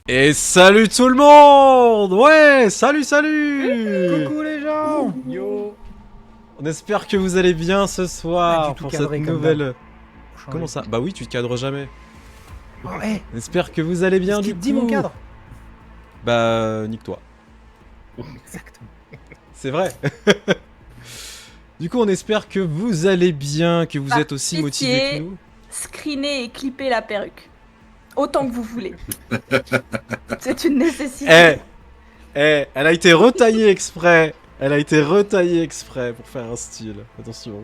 Et salut tout le monde! Ouais, salut! Coucou les gens! Yo! On espère que vous allez bien ce soir du tout pour cette cadré comme nouvelle... Changer. Comment ça? Bah oui, tu te cadres jamais. Oh, hey, On espère que vous allez bien qu'est-ce du qu'il te dit mon coup. cadre? Bah, nique-toi. Exactement. C'est vrai. Du coup, on espère que vous allez bien, que vous Par êtes aussi motivés que pitié. nous. Screener et clipper la perruque. Autant que vous voulez. C'est une nécessité. Elle a été retaillée exprès. Elle a été retaillée exprès pour faire un style. Attention.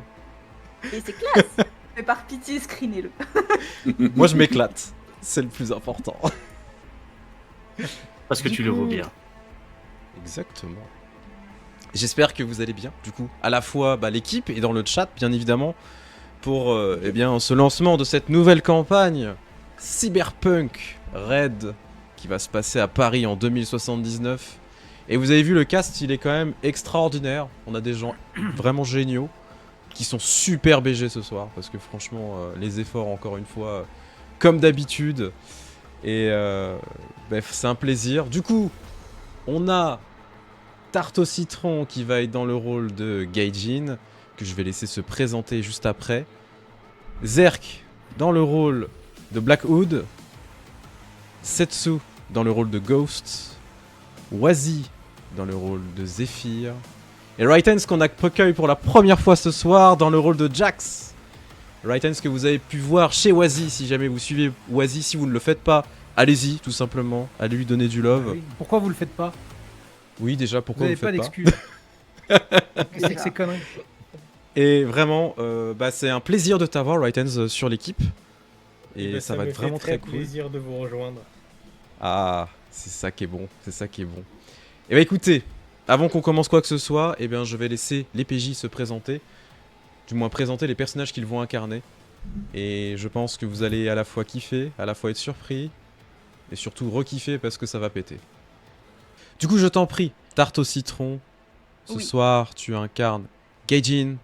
Et c'est classe. Mais par pitié, screenez-le. Moi, je m'éclate. C'est le plus important. Parce que Du tu le coup- vaux bien. Exactement. J'espère que vous allez bien, du coup. À la fois l'équipe et dans le chat, bien évidemment, pour eh bien, ce lancement de cette nouvelle campagne Cyberpunk Red qui va se passer à Paris en 2079. Et vous avez vu, le cast, il est quand même extraordinaire. On a des gens vraiment géniaux qui sont super BG ce soir. Parce que franchement, les efforts, encore une fois, comme d'habitude. Et bref, c'est un plaisir. Du coup, on a Tarte au citron qui va être dans le rôle de Gaijin, que je vais laisser se présenter juste après. Zerk dans le rôle de Blackwood. Setsu dans le rôle de Ghost. Wazi dans le rôle de Zephyr. Et Raitens qu'on accueille pour la première fois ce soir dans le rôle de Jax. Raitens que vous avez pu voir chez Wazi, si jamais vous suivez Wazi. Si vous ne le faites pas, allez-y tout simplement, allez lui donner du love. Oui. Pourquoi vous le faites pas? Oui, déjà, Vous pourquoi vous n'avez le pas faites pas? d'excuses. Qu'est-ce que c'est que ces conneries? Et vraiment, c'est un plaisir de t'avoir, Raitens, sur l'équipe. Et Bah, ça va me être vraiment fait très cool. plaisir de vous rejoindre. Ah, c'est ça qui est bon, c'est ça qui est bon. Et bah écoutez, avant qu'on commence quoi que ce soit, eh bien je vais laisser les PJ se présenter. Du moins présenter les personnages qu'ils vont incarner. Et je pense que vous allez à la fois kiffer, à la fois être surpris, et surtout re-kiffer parce que ça va péter. Du coup, je t'en prie, Tarte au citron, ce Oui. soir tu incarnes Gaijin.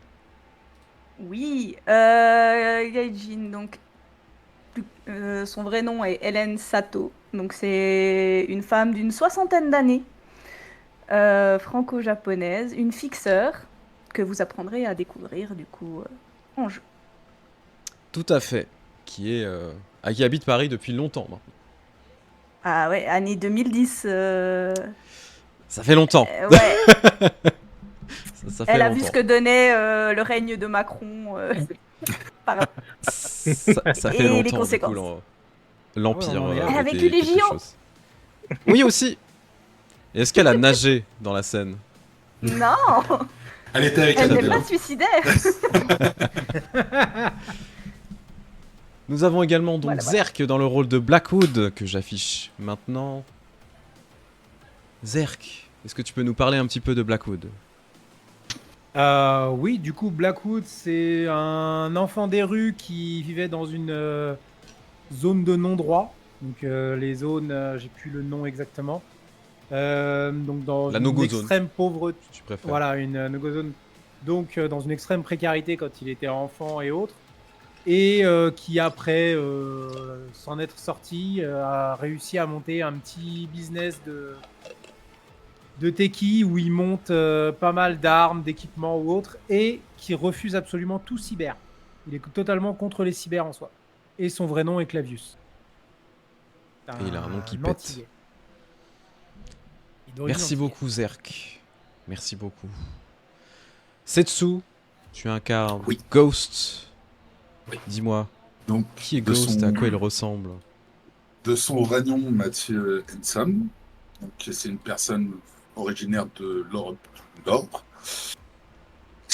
Oui. Gaijin, donc. Son vrai nom est Hélène Sato. Donc, c'est une femme d'une 60aine d'années. Franco-japonaise. Une fixeur. Que vous apprendrez à découvrir, du coup, en jeu. Tout à fait, qui habite Paris depuis longtemps maintenant. Ah ouais, année 2010. Ça fait longtemps. Ouais. Ça fait Elle a vu longtemps. ce que donnait le règne de Macron. Ça fait Et les longtemps, du coup, conséquences. l'Empire. Ouais, on en est là. Elle a était vécu les quelque JO. chose. Oui, aussi. Et est-ce qu'elle a nagé dans la Seine? Non, Elle était avec elle n'est Annabelle. pas suicidaire. Nous avons également donc Voilà. Zerk dans le rôle de Blackwood, que j'affiche maintenant. Zerk, est-ce que tu peux nous parler un petit peu de Blackwood? Oui, du coup, Blackwood, c'est un enfant des rues qui vivait dans une zone de non-droit. Donc, les zones, j'ai plus le nom exactement. Donc, dans La une no-go zone. extrême pauvreté. Si tu préfères. Voilà, une no-go zone. Donc, dans une extrême précarité quand il était enfant et autres. Et qui, après s'en être sorti, a réussi à monter un petit business de techie où il monte pas mal d'armes, d'équipements ou autres, et qui refuse absolument tout cyber. Il est totalement contre les cyber en soi. Et son vrai nom est Clavius. Et il a un nom qui pète. Antillais. Il est d'origine Merci antillaise. beaucoup, Zerk. Merci beaucoup. Setsu, tu incarnes Oui. Ghost. Oui. Dis-moi, Donc, qui est de Ghost et à son- quoi il ressemble? de son vrai nom, Mathieu Henson. Donc, c'est une personne originaire de l'Europe du Nord.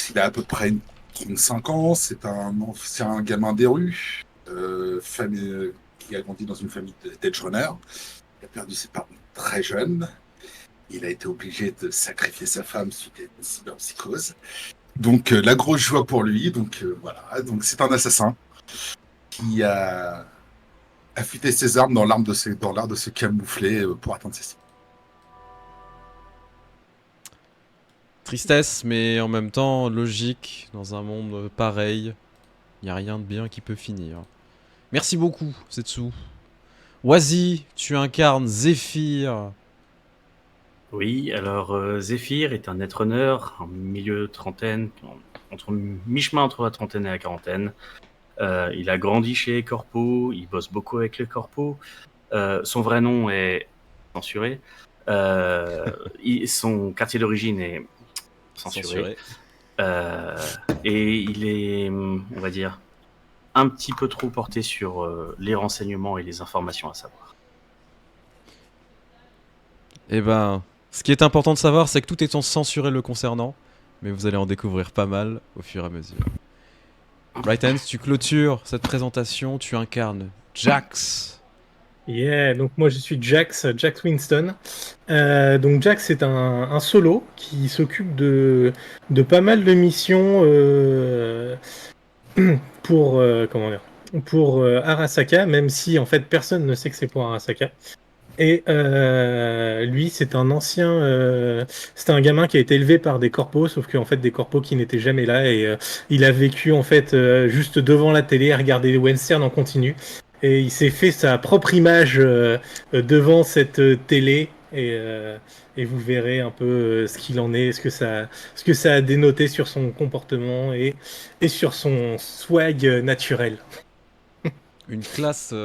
Il a à peu près 35 ans, c'est un gamin des rues, qui a grandi dans une famille d'edgerunners. Il a perdu ses parents très jeune. Il a été obligé de sacrifier sa femme suite à une cyberpsychose. Donc la grosse joie pour lui. Donc voilà. Donc c'est un assassin qui a affûté ses armes dans l'art de se camoufler pour atteindre ses cibles. Tristesse, mais en même temps logique. Dans un monde pareil, il n'y a rien de bien qui peut finir. Merci beaucoup, Setsu. Wazi, tu incarnes Zephyr. Oui, alors Zephyr est un netrunner en milieu trentaine, mi-chemin entre la trentaine et la quarantaine. Il a grandi chez Corpo, il bosse beaucoup avec les Corpo. Son vrai nom est censuré. Son quartier d'origine est censuré. Et il est, on va dire, un petit peu trop porté sur les renseignements et les informations à savoir. Eh ben, ce qui est important de savoir, c'est que tout est censuré le concernant, mais vous allez en découvrir pas mal au fur et à mesure. Brightens, tu clôtures cette présentation, tu incarnes Jax. Yeah, donc moi je suis Jax Winston. Donc Jax est un solo qui s'occupe de pas mal de missions pour Arasaka, même si en fait personne ne sait que c'est pour Arasaka. Et lui, c'est un ancien, c'était un gamin qui a été élevé par des corpos, sauf qu'en fait des corpos qui n'étaient jamais là, et il a vécu en fait juste devant la télé à regarder les westerns en continu, et il s'est fait sa propre image devant cette télé, et vous verrez un peu ce qu'il en est, ce que ça a dénoté sur son comportement et sur son swag naturel. Une classe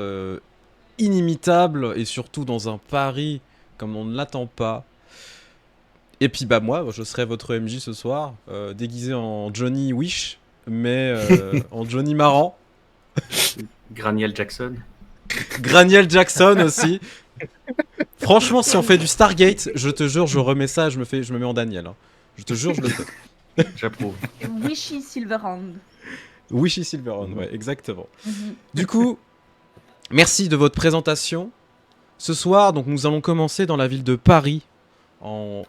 inimitable et surtout dans un Paris comme on ne l'attend pas. Et puis bah moi, je serai votre MJ ce soir, déguisé en Johnny Wish, mais en Johnny marrant. Graniel Jackson. Graniel Jackson aussi. Franchement, si on fait du Stargate, je te jure, je remets ça, je me mets en Daniel. Hein. Je te jure, je le fais. J'approuve. Wishy Silverhand. Wishy Silverhand, ouais, exactement. Mhm. Du coup, merci de votre présentation. Ce soir, donc, nous allons commencer dans la ville de Paris en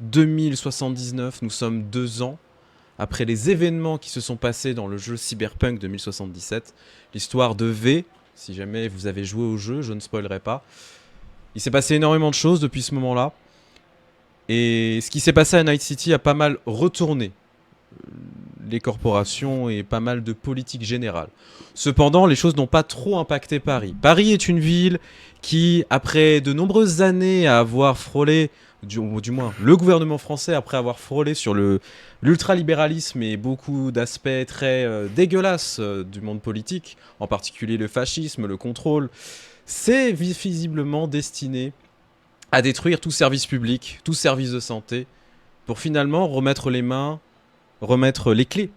2079. Nous sommes 2 ans après les événements qui se sont passés dans le jeu Cyberpunk 2077. L'histoire de V, si jamais vous avez joué au jeu, je ne spoilerai pas. Il s'est passé énormément de choses depuis ce moment-là. Et ce qui s'est passé à Night City a pas mal retourné les corporations et pas mal de politique générale. Cependant, les choses n'ont pas trop impacté Paris. Paris est une ville qui, après de nombreuses années à avoir frôlé, du moins le gouvernement français, après avoir frôlé sur l'ultralibéralisme et beaucoup d'aspects très dégueulasses du monde politique, en particulier le fascisme, le contrôle, c'est visiblement destiné à détruire tout service public, tout service de santé, pour finalement remettre les clés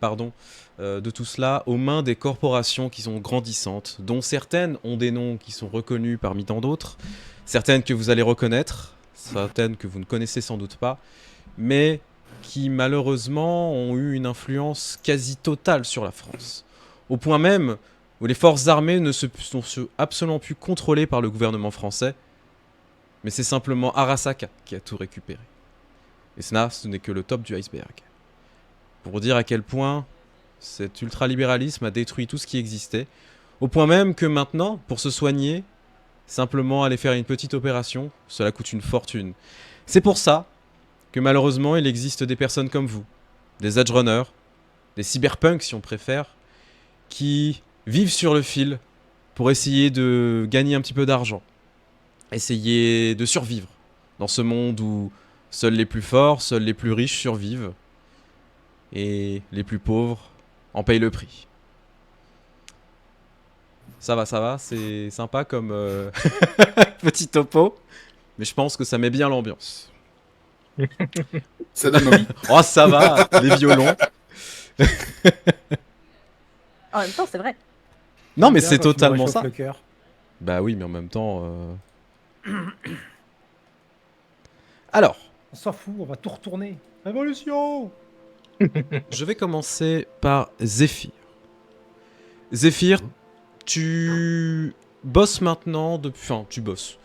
de tout cela aux mains des corporations qui sont grandissantes, dont certaines ont des noms qui sont reconnus parmi tant d'autres, certaines que vous allez reconnaître, certaines que vous ne connaissez sans doute pas, mais qui malheureusement ont eu une influence quasi totale sur la France. Au point même où les forces armées ne sont absolument plus contrôlées par le gouvernement français, mais c'est simplement Arasaka qui a tout récupéré. Et ce n'est que le top du iceberg. Pour dire à quel point cet ultralibéralisme a détruit tout ce qui existait, au point même que maintenant, pour se soigner, simplement aller faire une petite opération, cela coûte une fortune. C'est pour ça que malheureusement il existe des personnes comme vous, des edgerunners, des cyberpunks si on préfère, qui vivent sur le fil pour essayer de gagner un petit peu d'argent, essayer de survivre dans ce monde où seuls les plus forts, seuls les plus riches survivent, et les plus pauvres en payent le prix. Ça va, c'est sympa comme petit topo, mais je pense que ça met bien l'ambiance. Ça donne envie. Oh, ça va, les violons. En même temps, c'est vrai. Non, mais Bien c'est quand tu me totalement réchauffes ça. le cœur. Bah oui, mais en même temps... Alors, On s'en fout, on va tout retourner. Révolution! Je vais commencer par Zéphyr. Zéphyr, tu bosses maintenant depuis... Enfin, tu bosses.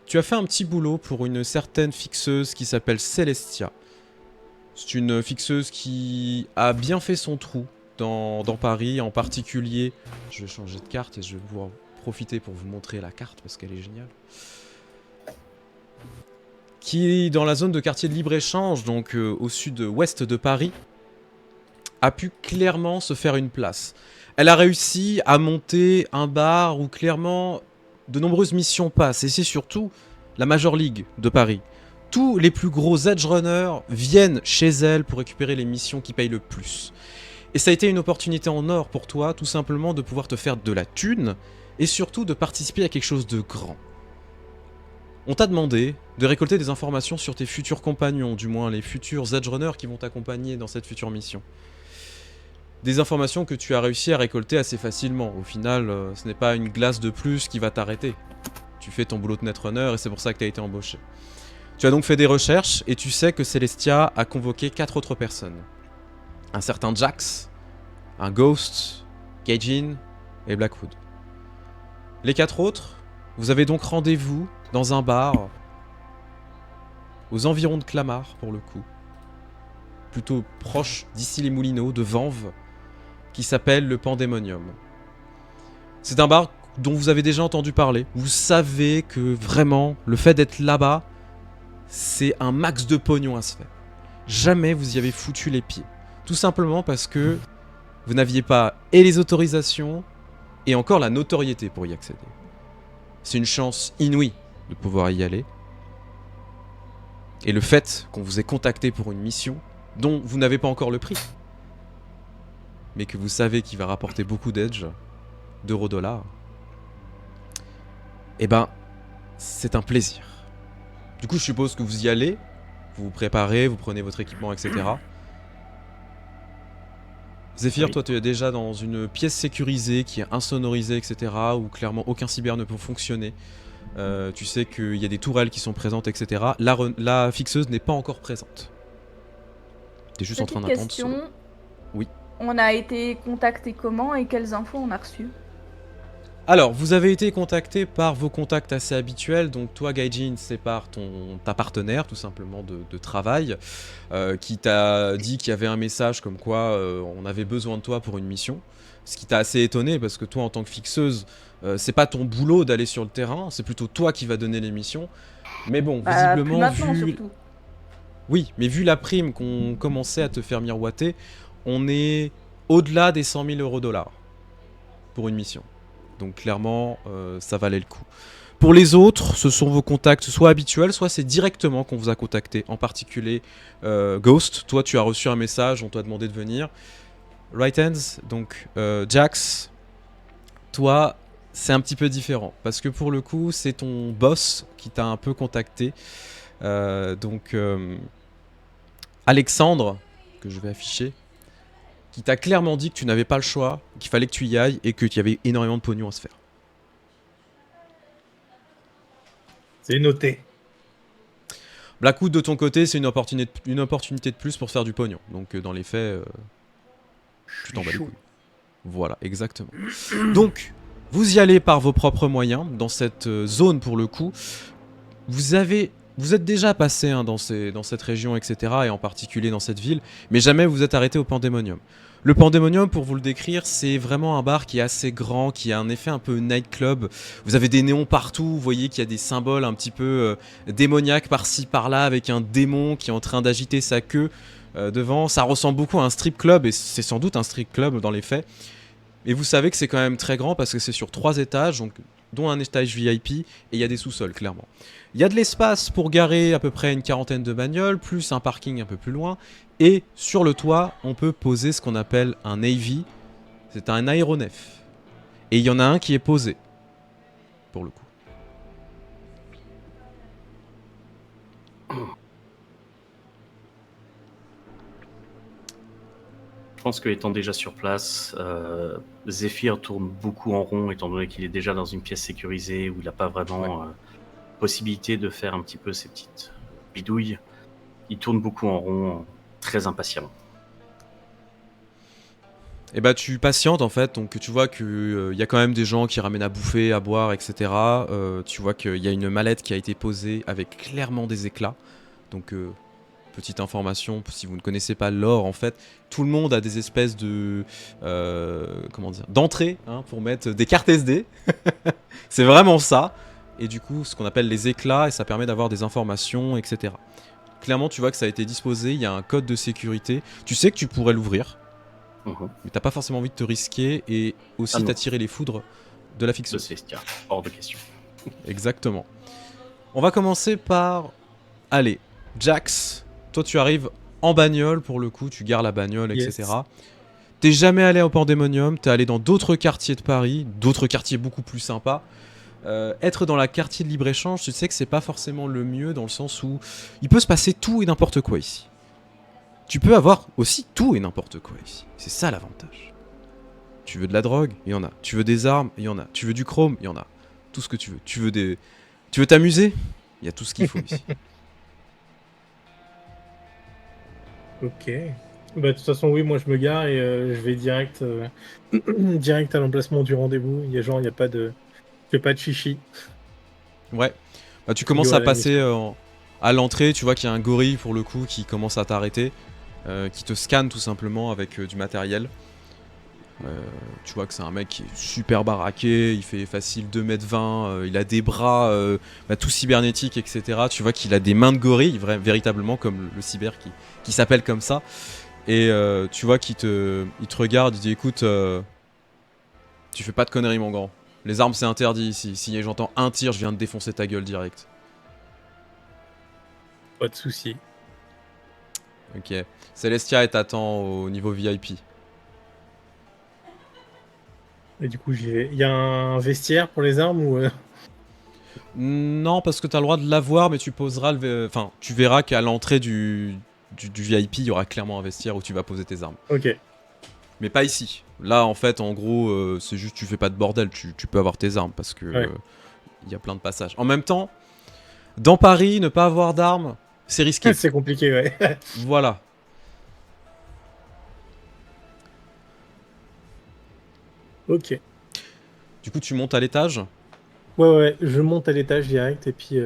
Tu as fait un petit boulot pour une certaine fixeuse qui s'appelle Celestia. C'est une fixeuse qui a bien fait son trou dans Paris, en particulier... Je vais changer de carte et je vais pouvoir profiter pour vous montrer la carte parce qu'elle est géniale. Qui est dans la zone de quartier de libre-échange, donc au sud-ouest de Paris, a pu clairement se faire une place. Elle a réussi à monter un bar où clairement de nombreuses missions passent, et c'est surtout la Major League de Paris. Tous les plus gros edge runners viennent chez elle pour récupérer les missions qui payent le plus. Et ça a été une opportunité en or pour toi, tout simplement de pouvoir te faire de la thune, et surtout de participer à quelque chose de grand. On t'a demandé de récolter des informations sur tes futurs compagnons, du moins les futurs edge runners qui vont t'accompagner dans cette future mission. Des informations que tu as réussi à récolter assez facilement. Au final, ce n'est pas une glace de plus qui va t'arrêter. Tu fais ton boulot de netrunner et c'est pour ça que tu as été embauché. Tu as donc fait des recherches et tu sais que Celestia a convoqué 4 autres personnes. Un certain Jax, un Ghost, Gaijin et Blackwood. Les 4 autres, vous avez donc rendez-vous dans un bar aux environs de Clamart pour le coup. Plutôt proche d'Issy-les-Moulineaux, de Vanves, qui s'appelle le Pandemonium. C'est un bar dont vous avez déjà entendu parler. Vous savez que vraiment, le fait d'être là-bas, c'est un max de pognon à se faire. Jamais vous y avez foutu les pieds. Tout simplement parce que vous n'aviez pas et les autorisations et encore la notoriété pour y accéder. C'est une chance inouïe de pouvoir y aller. Et le fait qu'on vous ait contacté pour une mission dont vous n'avez pas encore le prix, mais que vous savez qu'il va rapporter beaucoup d'edge, d'euros-dollars, eh ben, c'est un plaisir. Du coup, je suppose que vous y allez, vous vous préparez, vous prenez votre équipement, etc. Zéphyr, Oui. toi, tu es déjà dans une pièce sécurisée qui est insonorisée, etc., où clairement aucun cyber ne peut fonctionner. Tu sais qu'il y a des tourelles qui sont présentes, etc. La fixeuse n'est pas encore présente. T'es juste en train Petite d'attendre. question. Oui. On a été contacté comment et quelles infos on a reçues? Alors, vous avez été contacté par vos contacts assez habituels. Donc toi, Gaijin, c'est par ta partenaire, tout simplement, de travail, qui t'a dit qu'il y avait un message comme quoi on avait besoin de toi pour une mission. Ce qui t'a assez étonné, parce que toi, en tant que fixeuse, c'est pas ton boulot d'aller sur le terrain, c'est plutôt toi qui vas donner les missions. Mais bon, Plus visiblement, maintenant vu... surtout. Oui, mais vu la prime qu'on commençait à te faire miroiter, on est au-delà des 100 000 euros-dollars pour une mission. Donc clairement, ça valait le coup. Pour les autres, ce sont vos contacts soit habituels, soit c'est directement qu'on vous a contacté. En particulier, Ghost, toi tu as reçu un message, on t'a demandé de venir. Right Hands, donc Jax, toi c'est un petit peu différent. Parce que pour le coup, c'est ton boss qui t'a un peu contacté. Donc Alexandre, que je vais afficher, qui t'a clairement dit que tu n'avais pas le choix, qu'il fallait que tu y ailles et qu'il y avait énormément de pognon à se faire. C'est noté. Blackwood, de ton côté, c'est une opportunité de plus pour se faire du pognon. Donc dans les faits, tu t'en bats les couilles. Voilà, exactement. Donc, vous y allez par vos propres moyens, dans cette zone pour le coup. Vous êtes déjà passé dans cette région, etc., et en particulier dans cette ville, mais jamais vous êtes arrêté au Pandemonium. Le Pandemonium, pour vous le décrire, c'est vraiment un bar qui est assez grand, qui a un effet un peu nightclub. Vous avez des néons partout, vous voyez qu'il y a des symboles un petit peu démoniaques par-ci, par-là, avec un démon qui est en train d'agiter sa queue devant. Ça ressemble beaucoup à un strip club, et c'est sans doute un strip club dans les faits. Et vous savez que c'est quand même très grand, parce que c'est sur 3 étages, donc, dont un étage VIP, et il y a des sous-sols, clairement. Il y a de l'espace pour garer à peu près une quarantaine de bagnoles, plus un parking un peu plus loin. Et sur le toit, on peut poser ce qu'on appelle un Navy. C'est un aéronef. Et il y en a un qui est posé, pour le coup. Je pense qu'étant déjà sur place, Zéphyr tourne beaucoup en rond, étant donné qu'il est déjà dans une pièce sécurisée où il n'a pas vraiment possibilité de faire un petit peu ses petites bidouilles. il tourne beaucoup en rond, très impatiemment. Et bah tu patientes en fait, donc tu vois que y a quand même des gens qui ramènent à bouffer, à boire, etc. Tu vois qu'il y a une mallette qui a été posée avec clairement des éclats. Donc petite information, si vous ne connaissez pas l'or en fait, tout le monde a des espèces de comment dire, d'entrée hein, pour mettre des cartes SD. C'est vraiment ça. Et du coup, ce qu'on appelle les éclats, et ça permet d'avoir des informations, etc. Clairement, tu vois que ça a été disposé, il y a un code de sécurité. Tu sais que tu pourrais l'ouvrir. Mais t'as pas forcément envie de te risquer et aussi t'attirer les foudres de la fiction. C'est hors de question. Exactement. On va commencer par... Allez, Jax, toi tu arrives en bagnole pour le coup, tu gares la bagnole, etc. T'es jamais allé au Pandémonium, t'es allé dans d'autres quartiers de Paris, d'autres quartiers beaucoup plus sympas. Être dans la quartier de libre-échange, tu sais que c'est pas forcément le mieux dans le sens où il peut se passer tout et n'importe quoi ici. Tu peux avoir aussi tout et n'importe quoi ici. C'est ça l'avantage. Tu veux de la drogue, il y en a. Tu veux des armes, il y en a. Tu veux du chrome, il y en a. Tout ce que tu veux. Tu veux t'amuser, il y a tout ce qu'il faut ici. Ok. Bah, de toute façon, oui, moi je me gare et je vais direct, direct à l'emplacement du rendez-vous. Il y a pas de. Je fais pas de chichi. Ouais. Bah, tu commences à passer à l'entrée, tu vois qu'il y a un gorille pour le coup qui commence à t'arrêter. Qui te scanne tout simplement avec du matériel. Tu vois que c'est un mec qui est super baraqué, il fait facile 2m20, il a des bras tout cybernétiques, etc. Tu vois qu'il a des mains de gorille, véritablement comme le cyber qui s'appelle comme ça. Et tu vois qu'il te regarde, il dit écoute, tu fais pas de conneries mon grand. Les armes c'est interdit ici, si j'entends un tir je viens de défoncer ta gueule direct. Pas de soucis. Ok. Celestia est t'attend au niveau VIP. Et du coup, j'y vais. Il y a un vestiaire pour les armes ou Non, parce que t'as le droit de l'avoir, mais tu poseras enfin, tu verras qu'à l'entrée du VIP, il y aura clairement un vestiaire où tu vas poser tes armes. Ok. Mais pas ici. Là, en fait, en gros, c'est juste tu fais pas de bordel, tu peux avoir tes armes parce que y a plein de passages. En même temps, dans Paris, ne pas avoir d'armes, c'est risqué. C'est compliqué, ouais. Voilà. Ok. Du coup, tu montes à l'étage. Ouais, je monte à l'étage direct et puis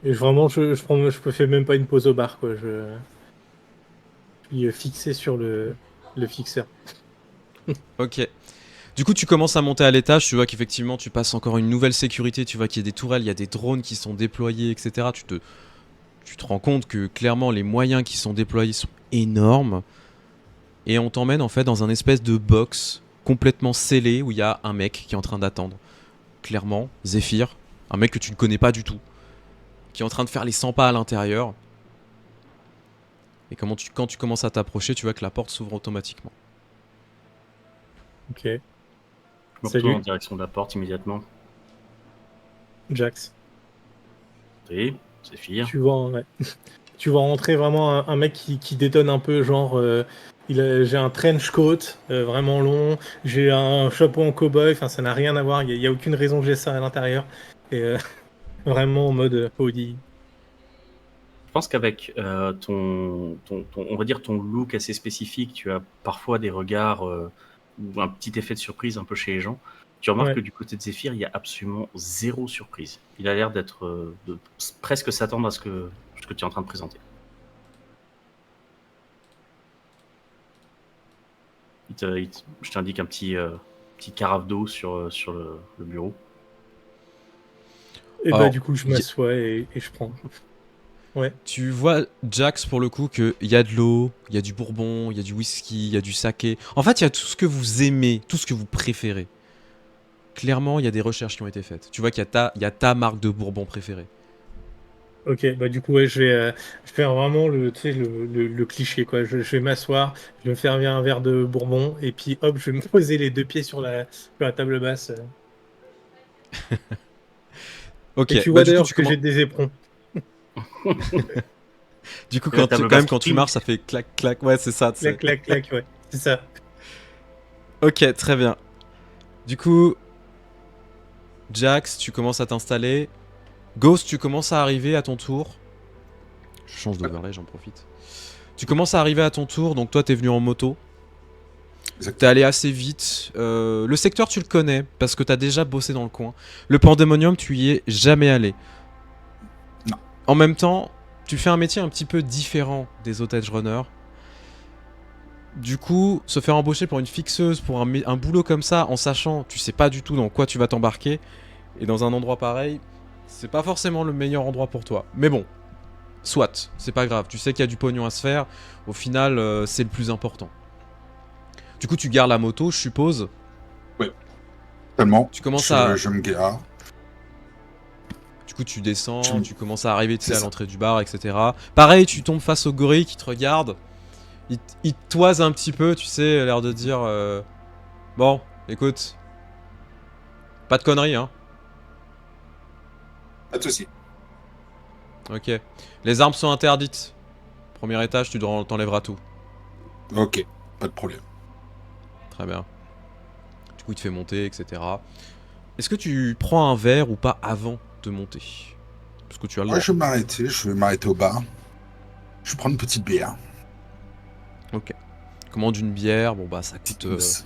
vraiment je fais même pas une pause au bar quoi. Je suis fixé sur le fixeur. Ok. Du coup, tu commences à monter à l'étage, tu vois qu'effectivement, tu passes encore une nouvelle sécurité, tu vois qu'il y a des tourelles, il y a des drones qui sont déployés, etc. Tu te rends compte que clairement, les moyens qui sont déployés sont énormes. Et on t'emmène en fait dans un espèce de box complètement scellé où il y a un mec qui est en train d'attendre. Clairement, Zephyr, un mec que tu ne connais pas du tout, qui est en train de faire les 100 pas à l'intérieur. Et quand tu commences à t'approcher, tu vois que la porte s'ouvre automatiquement. Ok. Je me Salut. retourne en direction de la porte immédiatement. Jax. Oui, Zephyr. Tu vois, tu vois rentrer vraiment un mec qui détonne un peu, genre j'ai un trench coat vraiment long, j'ai un chapeau en cow-boy, enfin ça n'a rien à voir, il y a aucune raison que j'ai ça à l'intérieur. Et vraiment en mode Audi. Je pense qu'avec on va dire ton look assez spécifique, tu as parfois des regards ou un petit effet de surprise un peu chez les gens. Tu remarques que du côté de Zephyr, il y a absolument zéro surprise. Il a l'air d'être de presque s'attendre à ce que tu es en train de présenter. Je t'indique un petit carafe d'eau sur le bureau. Et Alors, du coup je m'assois et je prends. Ouais. Tu vois, Jax, pour le coup, qu'il y a de l'eau, il y a du bourbon, il y a du whisky, il y a du saké. En fait, il y a tout ce que vous aimez, tout ce que vous préférez. Clairement, il y a des recherches qui ont été faites. Tu vois qu'il y a ta marque de bourbon préférée. Ok, je vais faire vraiment le cliché, quoi. Je vais m'asseoir, je vais me servir un verre de bourbon, et puis hop, je vais me poser les deux pieds sur la table basse. Ok, Et tu vois du coup, d'ailleurs que j'ai des éperons. Du coup, quand tu marches, ça fait clac, clac. Ouais, c'est ça. Clac, clac, clac, ouais. C'est ça. Ok, très bien. Du coup, Jax, tu commences à t'installer. Ghost, tu commences à arriver à ton tour. Je change d'overlay, j'en profite. Tu commences à arriver à ton tour, donc toi t'es venu en moto. Exactement. T'es allé assez vite. Le secteur tu le connais parce que t'as déjà bossé dans le coin. Le Pandemonium tu y es jamais allé. Non. En même temps, tu fais un métier un petit peu différent des autres edge runners. Du coup, se faire embaucher pour une fixeuse, pour un boulot comme ça, en sachant, tu sais pas du tout dans quoi tu vas t'embarquer, et dans un endroit pareil, c'est pas forcément le meilleur endroit pour toi. Mais bon, soit, c'est pas grave, tu sais qu'il y a du pognon à se faire, au final, c'est le plus important. Du coup, tu gares la moto, je suppose. Tellement. Tu commences à... Je me gare. Du coup, tu descends, Je- tu commences à arriver, tu sais, C'est à ça. l'entrée du bar, etc. Pareil, tu tombes face au gorille qui te regarde. Il te toise un petit peu, tu sais, l'air de dire... Bon, écoute... Pas de conneries, hein. Pas de soucis. Ok. Les armes sont interdites. Premier étage, t'enlèveras tout. Ok, pas de problème. Très bien. Du coup, il te fait monter, etc. Est-ce que tu prends un verre ou pas avant de monter? Parce que tu as le Moi, droit. je vais m'arrêter au bar. Je vais prendre une petite bière. Ok. Commande une bière, bon bah ça coûte Petite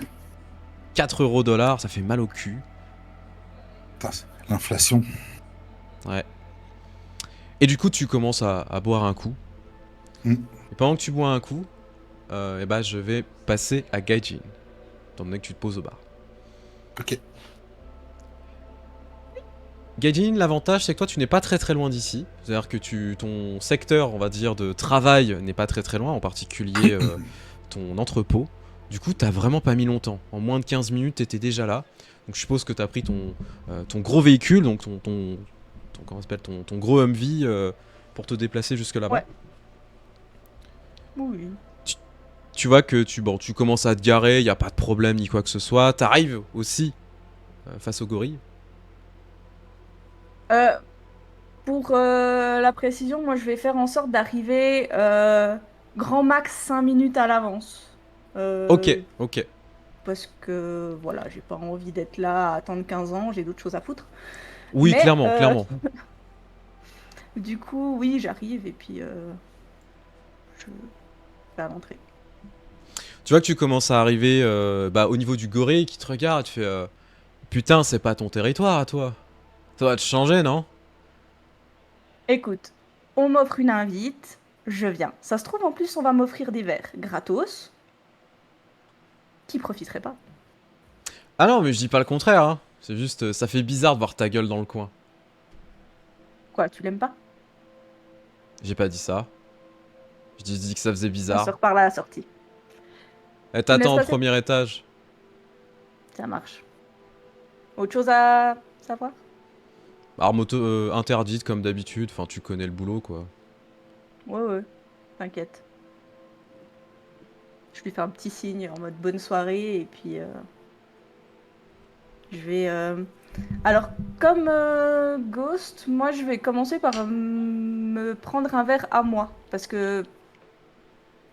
4 € $, ça fait mal au cul. Putain, l'inflation. Ouais. Et du coup, tu commences à boire un coup. Mm. Et pendant que tu bois un coup, et bah je vais passer à Gaijin. Étant donné que tu te poses au bar. Ok. Gaijin, l'avantage c'est que toi tu n'es pas très très loin d'ici. C'est-à-dire que ton secteur, on va dire, de travail n'est pas très très loin, en particulier ton entrepôt. Du coup, t'as vraiment pas mis longtemps. En moins de 15 minutes, t'étais déjà là. Donc je suppose que t'as pris ton gros véhicule, donc comment ça s'appelle, ton gros Humvee pour te déplacer jusque là-bas. Ouais. Oui. Tu vois que tu commences à te garer, il y a pas de problème ni quoi que ce soit. T'arrives aussi face au gorille. Euh, pour la précision, moi je vais faire en sorte d'arriver grand max 5 minutes à l'avance. Ok. Parce que voilà, j'ai pas envie d'être là à attendre 15 ans, j'ai d'autres choses à foutre. Oui, Mais, clairement. Du coup, oui, j'arrive et puis je vais à l'entrée. Tu vois que tu commences à arriver au niveau du gorille qui te regarde et tu fais putain, c'est pas ton territoire à toi. Ça va te changer, non? Écoute, on m'offre une invite, je viens. Ça se trouve, en plus, on va m'offrir des verres gratos. Qui profiterait pas? Ah non, mais je dis pas le contraire, hein. C'est juste, ça fait bizarre de voir ta gueule dans le coin. Quoi, tu l'aimes pas? J'ai pas dit ça. Je dis que ça faisait On se bizarre. reparle à la sortie. Eh, t'attends au Laisse passer. premier étage. Ça marche. Autre chose à savoir? Alors, moto interdite comme d'habitude, enfin, tu connais le boulot, quoi. Ouais, t'inquiète. Je lui fais un petit signe en mode bonne soirée et puis je vais... Alors, comme Ghost, moi je vais commencer par me prendre un verre à moi. Parce que,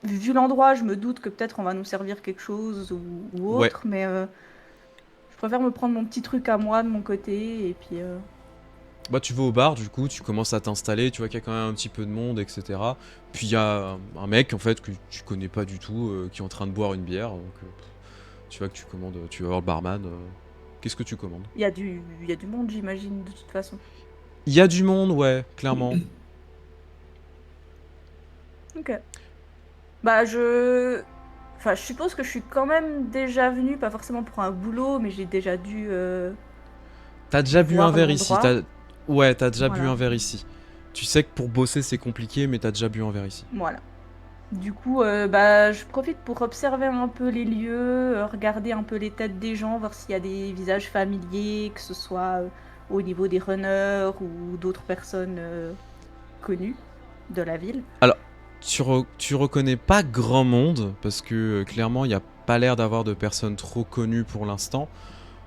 vu l'endroit, je me doute que peut-être on va nous servir quelque chose ou Ouais. autre, mais je préfère me prendre mon petit truc à moi de mon côté et puis... Bah, tu vas au bar, du coup, tu commences à t'installer, tu vois qu'il y a quand même un petit peu de monde, etc. Puis il y a un mec, en fait, que tu connais pas du tout, qui est en train de boire une bière. Donc, tu vois que tu commandes, tu vas voir le barman. Qu'est-ce que tu commandes? Il y a du monde, j'imagine, de toute façon. Il y a du monde, ouais, clairement. Ok. Bah, Enfin, je suppose que je suis quand même déjà venue, pas forcément pour un boulot, mais j'ai déjà dû... T'as déjà bu voir un verre ici. l'endroit. Ouais, t'as déjà bu Voilà. un verre ici. Tu sais que pour bosser, c'est compliqué, mais t'as déjà bu un verre ici. Voilà. Du coup, bah, je profite pour observer un peu les lieux, regarder un peu les têtes des gens, voir s'il y a des visages familiers, que ce soit au niveau des runners ou d'autres personnes connues de la ville. Tu reconnais pas grand monde, parce que clairement, il n'y a pas l'air d'avoir de personnes trop connues pour l'instant.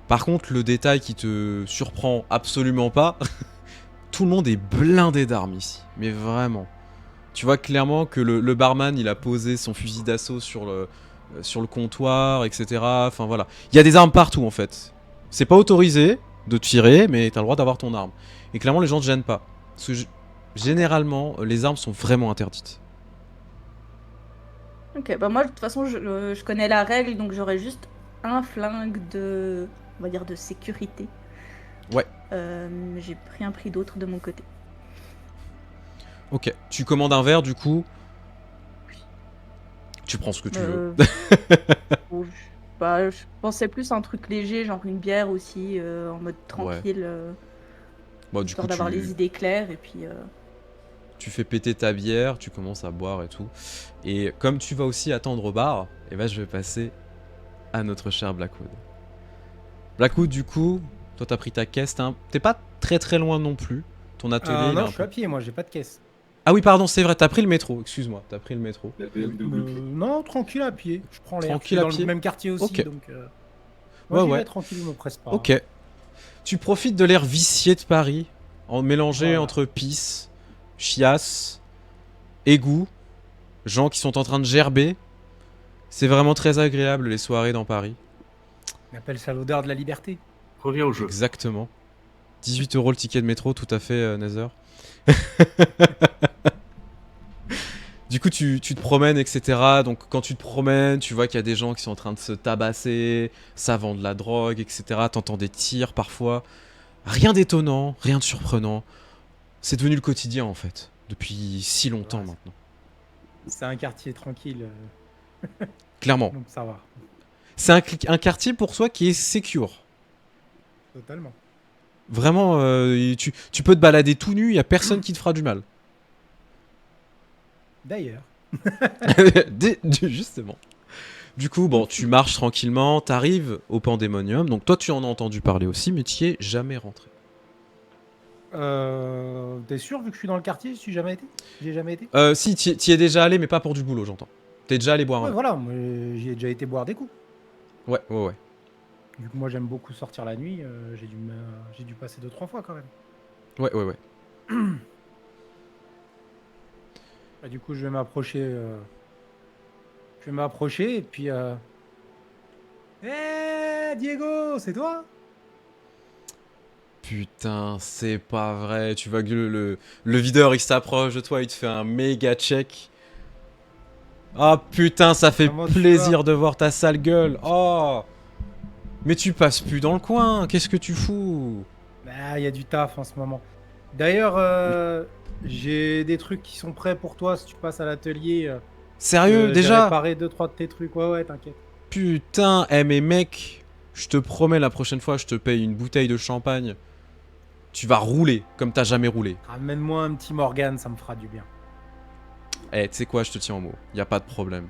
Par contre, le détail qui te surprend absolument pas, tout le monde est blindé d'armes ici. Mais vraiment. Tu vois clairement que le barman, il a posé son fusil d'assaut sur le comptoir, etc. Enfin voilà. Il y a des armes partout en fait. C'est pas autorisé de tirer, mais t'as le droit d'avoir ton arme. Et clairement, les gens te gênent pas. Parce que généralement, les armes sont vraiment interdites. Ok, bah moi de toute façon je connais la règle, donc j'aurais juste un flingue de, on va dire, de sécurité. Ouais. J'ai rien pris d'autre de mon côté. Ok, tu commandes un verre du coup. Tu prends ce que tu veux. Bon, je pensais plus à un truc léger, genre une bière aussi, en mode tranquille, Bon, du coup, histoire d'avoir les idées claires et puis. tu fais péter ta bière, tu commences à boire et tout. Et comme tu vas aussi attendre au bar, et ben je vais passer à notre cher Blackwood. Blackwood, du coup, toi t'as pris ta caisse, t'es pas très très loin non plus. Ton atelier. il est Non, un je suis peu- à pied, moi, j'ai pas de caisse. Ah oui, pardon, c'est vrai, t'as pris le métro. Excuse-moi, t'as pris le métro. La BMW. Non, tranquille à pied. Je prends l'air. Je Tranquille suis à dans pied. le même quartier aussi, Ok. donc. Moi, Ouais, j'y ouais. vais tranquille, je me presse pas. Ok. Tu profites de l'air vicié de Paris, en mélangé Voilà. entre pisse, chiasse, égout, gens qui sont en train de gerber. C'est vraiment très agréable les soirées dans Paris. On appelle ça l'odeur de la liberté. Reviens au jeu. Exactement. 18 € le ticket de métro, tout à fait, Nether. Du coup, tu te promènes, etc. Donc, quand tu te promènes, tu vois qu'il y a des gens qui sont en train de se tabasser, ça vend de la drogue, etc. T'entends des tirs parfois. Rien d'étonnant, rien de surprenant. C'est devenu le quotidien, en fait. Depuis si longtemps Ouais. maintenant. C'est un quartier tranquille, Clairement. donc ça va. C'est un quartier pour toi qui est secure. Totalement. Vraiment, tu peux te balader tout nu, il y a personne qui te fera du mal. D'ailleurs. Justement. Du coup, bon, tu marches tranquillement, t'arrives au Pandémonium. Donc toi, tu en as entendu parler aussi, mais tu y es jamais rentré. T'es sûr, vu que je suis dans le quartier, je suis jamais été J'ai jamais été Si, t'y es déjà allé, mais pas pour du boulot, j'entends. T'es déjà allé boire un Ouais, verre. voilà, moi, j'y ai déjà été boire des coups. Ouais. Vu que moi, j'aime beaucoup sortir la nuit, j'ai dû passer 2-3 fois quand même. Ouais. Bah, du coup, je vais m'approcher. Je vais m'approcher et puis. Hé, Diego, c'est toi? Putain, c'est pas vrai. Tu vois que le videur, il s'approche de toi, il te fait un méga check. Ah putain, ça fait Comment tu plaisir vas de voir ta sale gueule. Oh. Mais tu passes plus dans le coin. Qu'est-ce que tu fous? Bah, il y a du taf en ce moment. D'ailleurs, j'ai des trucs qui sont prêts pour toi si tu passes à l'atelier. Sérieux, J'ai déjà? réparé 2-3 de tes trucs. Ouais, t'inquiète. Putain, mais mec, je te promets la prochaine fois, je te paye une bouteille de champagne. Tu vas rouler comme t'as jamais roulé. Ramène-moi un petit Morgan, ça me fera du bien. Eh, tu sais quoi, je te tiens au mot. Y a pas de problème.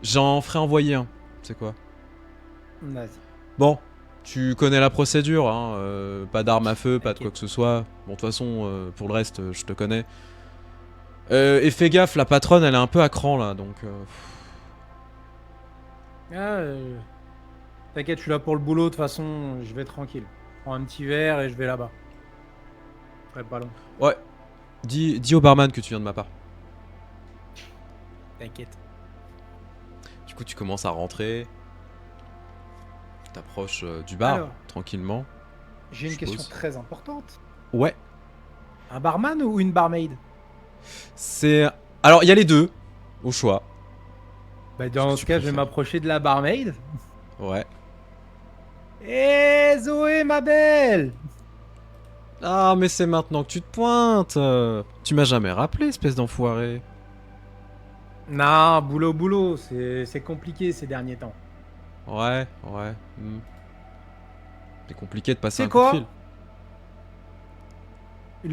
J'en ferai envoyer un. Tu sais quoi? Vas-y. Bon, tu connais la procédure, hein. Pas d'arme à feu, pas de quoi T'inquiète. que ce soit. Bon, de toute façon, pour le reste, je te connais. Et fais gaffe, la patronne, elle est un peu à cran là, donc. T'inquiète, je suis là pour le boulot. De toute façon, je vais tranquille. Je prends un petit verre et je vais là-bas. Je ferai pas long. Ouais. Dis au barman que tu viens de ma part. T'inquiète. Du coup, tu commences à rentrer. Tu t'approches du bar, Alors. tranquillement. J'ai une Je question suppose. très importante. Ouais. Un barman ou une barmaid? C'est. Alors, il y a les deux, au choix. Bah, Qu'est-ce dans que ce tu cas, je vais préfères m'approcher de la barmaid. Ouais. Hé, Zoé, ma belle! Ah, mais c'est maintenant que tu te pointes. Tu m'as jamais rappelé, espèce d'enfoiré. Non, boulot, c'est compliqué ces derniers temps. Ouais. C'est compliqué de passer C'est un coup de quoi? fil.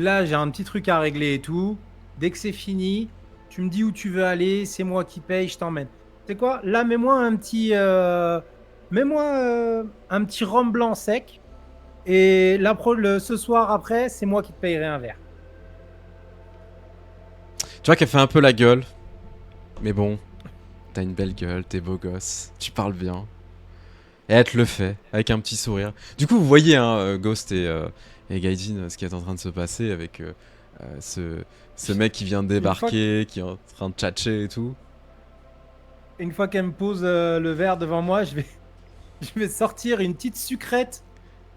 Là, j'ai un petit truc à régler et tout. Dès que c'est fini, tu me dis où tu veux aller, c'est moi qui paye, je t'emmène. C'est quoi? Là, mets-moi un petit rhum blanc sec. Et ce soir après, c'est moi qui te payerai un verre. Tu vois qu'elle fait un peu la gueule. Mais bon, t'as une belle gueule, t'es beau gosse, tu parles bien. Et elle te le fait, avec un petit sourire. Du coup, vous voyez, hein, Ghost et Gaijin, ce qui est en train de se passer avec ce mec qui vient de débarquer, qui est en train de tchatcher et tout. Une fois qu'elle me pose le verre devant moi, je vais sortir une petite sucrète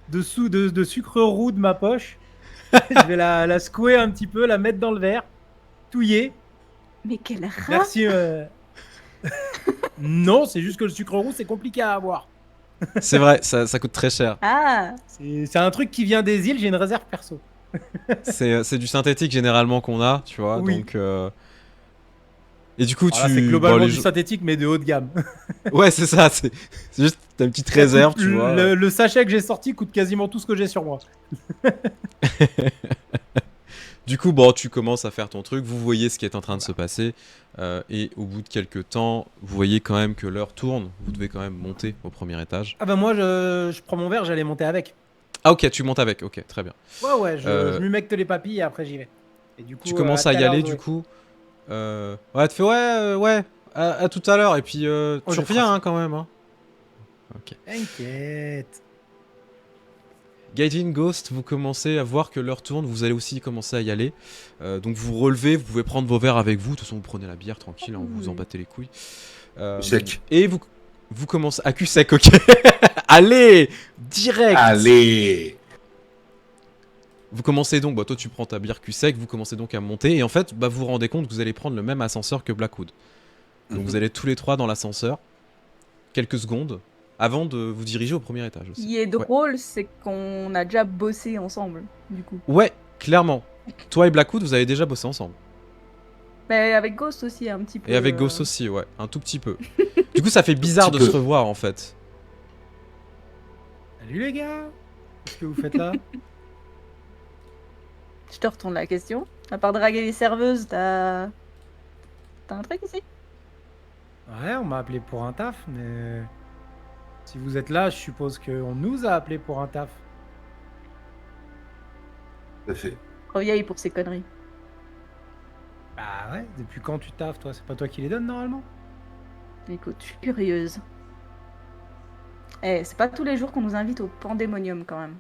de sucre roux de ma poche Je vais la secouer un petit peu, la mettre dans le verre, touiller. Mais quel rat! Merci. Non, c'est juste que le sucre roux, c'est compliqué à avoir. C'est vrai, ça coûte très cher. Ah! C'est un truc qui vient des îles, j'ai une réserve perso. C'est du synthétique généralement qu'on a, tu vois. Oui. Donc, et du coup, Alors là, tu. c'est globalement bon, les du gens- synthétique, mais de haut de gamme. Ouais, c'est ça. C'est juste ta petite réserve, tu vois. Le sachet que j'ai sorti coûte quasiment tout ce que j'ai sur moi. Du coup, bon, tu commences à faire ton truc, vous voyez ce qui est en train de se passer, et au bout de quelques temps, vous voyez quand même que l'heure tourne, vous devez quand même monter au premier étage. Ah bah moi, je prends mon verre, j'allais monter avec. Ah ok, tu montes avec, ok, très bien. Ouais, Euh, je m'humecte les papilles et après j'y vais. Et du coup, Tu commences tout à y l'heure, aller Zoé. du coup. Ouais, tu fais ouais, à tout à l'heure, et puis Oh, tu j'ai reviens tracé. hein, quand même. Hein. Ok. T'inquiète. Gaijin Ghost, vous commencez à voir que l'heure tourne, vous allez aussi commencer à y aller. Donc vous relevez, vous pouvez prendre vos verres avec vous, de toute façon vous prenez la bière tranquille, hein, vous vous en battez les couilles. Sec. Et vous commencez... À cul sec, ok. Allez, direct. Allez. Vous commencez donc, bah toi tu prends ta bière cul sec, vous commencez donc à monter, et en fait bah, vous vous rendez compte que vous allez prendre le même ascenseur que Blackwood. Donc Mhm. vous allez tous les trois dans l'ascenseur, quelques secondes, avant de vous diriger au premier étage Ce aussi. qui est drôle, c'est qu'on a déjà bossé ensemble, du coup. Ouais, clairement. Toi et Blackwood, vous avez déjà bossé ensemble. Mais avec Ghost aussi, un petit peu. Et avec Ghost aussi, ouais, un tout petit peu. Du coup, ça fait bizarre de petit se peu. revoir en fait. Salut les gars. Qu'est-ce que vous faites là? Je te retourne la question. À part draguer les serveuses, t'as un truc ici? Ouais, on m'a appelé pour un taf, mais si vous êtes là, je suppose qu'on nous a appelé pour un taf. Tout à fait. Trop vieille pour ces conneries. Bah ouais, depuis quand tu taffes, toi? C'est pas toi qui les donnes normalement? Écoute, je suis curieuse. Eh, c'est pas tous les jours qu'on nous invite au Pandémonium quand même.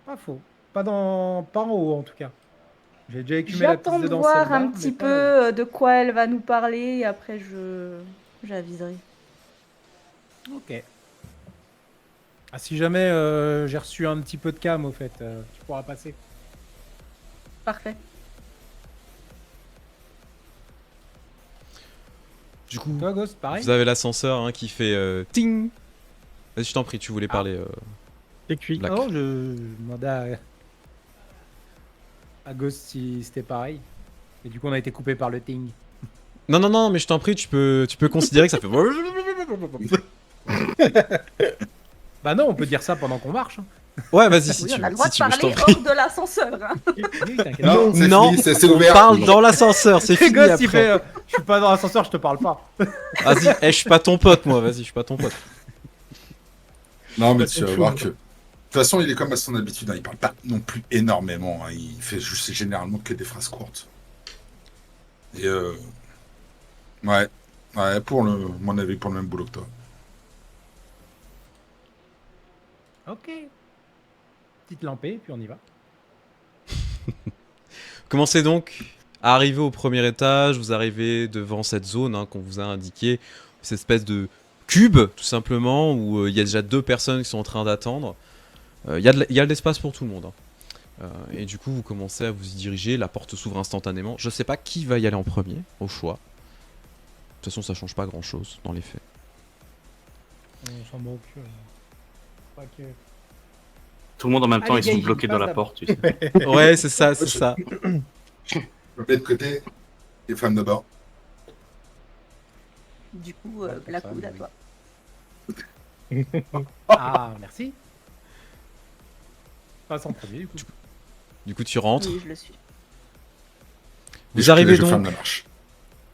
Pas faux. Pas en haut en tout cas. J'ai déjà écumé la J'attends piste de de danse voir celle-là, un mais petit pas peu là-haut. de quoi elle va nous parler et après j'aviserai. Ok. Ah, si jamais j'ai reçu un petit peu de cam au fait, tu pourras passer. Parfait. Du coup, Toi, Ghost, pareil? vous avez l'ascenseur hein, qui fait ting. Vas-y, je t'en prie, tu voulais parler. C'est cuit. Black. Non, je demandais à Ghost si c'était pareil. Et du coup, on a été coupé par le ting. Non, mais je t'en prie, tu peux considérer que ça fait. Bah non, on peut dire ça pendant qu'on marche. Hein. Ouais, vas-y si Oui, tu on a veux. le droit Si de tu veux, je parler t'en prie. hors de l'ascenseur. Hein. Oui, t'inquiète. Non, c'est Non, fini, c'est on ouvert. parle dans l'ascenseur, c'est C'est fini Ghost, après. il fait je suis pas dans l'ascenseur, je te parle pas. Vas-y, je suis pas ton pote moi, vas-y, je suis pas ton pote. Non, mais Pas tu ton vas chou. voir que. De toute façon, il est comme à son habitude. Hein. Il parle pas non plus énormément. Hein. Il fait juste généralement que des phrases courtes. Et ouais, pour mon avis, pour le même boulot que toi. Ok. Petite lampée, puis on y va. Commencez donc à arriver au premier étage, vous arrivez devant cette zone hein, qu'on vous a indiquée, cette espèce de cube tout simplement où il y a déjà 2 personnes qui sont en train d'attendre. Il y a de l'espace pour tout le monde. Hein. Et du coup vous commencez à vous y diriger, la porte s'ouvre instantanément. Je sais pas qui va y aller en premier, au choix. De toute façon ça change pas grand chose dans les faits. On s'en moque. Pas que... Tout le monde en même temps, Allez, ils sont Gaël, bloqués dans passe la d'abord. porte, tu sais. Ouais c'est ça, c'est ça. Je me mets de côté. Les femmes d'abord. Du coup, Ouais, Blackwood ça, à oui. toi. Ah, merci. Passe en premier, du coup. Du coup tu rentres. Oui, je le suis. Vous arrivez Je ferme donc. la marche.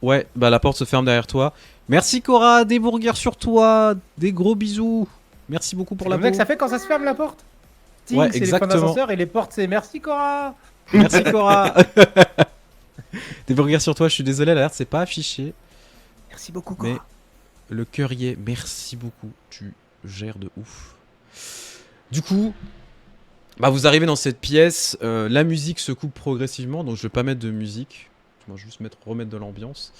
Ouais, bah la porte se ferme derrière toi. Merci Cora, des burgers sur toi, des gros bisous. Merci beaucoup pour C'est la comme ça que peau. ça fait quand ça se ferme la porte. Ting, Ouais, c'est les points exactement. d'ascenseur et les portes, c'est merci Cora. Merci Cora. Des burgers sur toi, je suis désolé, l'alerte c'est pas affiché. Merci beaucoup, Mais Cora. le cœur y est, merci beaucoup, tu gères de ouf. Du coup, bah vous arrivez dans cette pièce, la musique se coupe progressivement, donc je vais pas mettre de musique, je vais juste remettre de l'ambiance.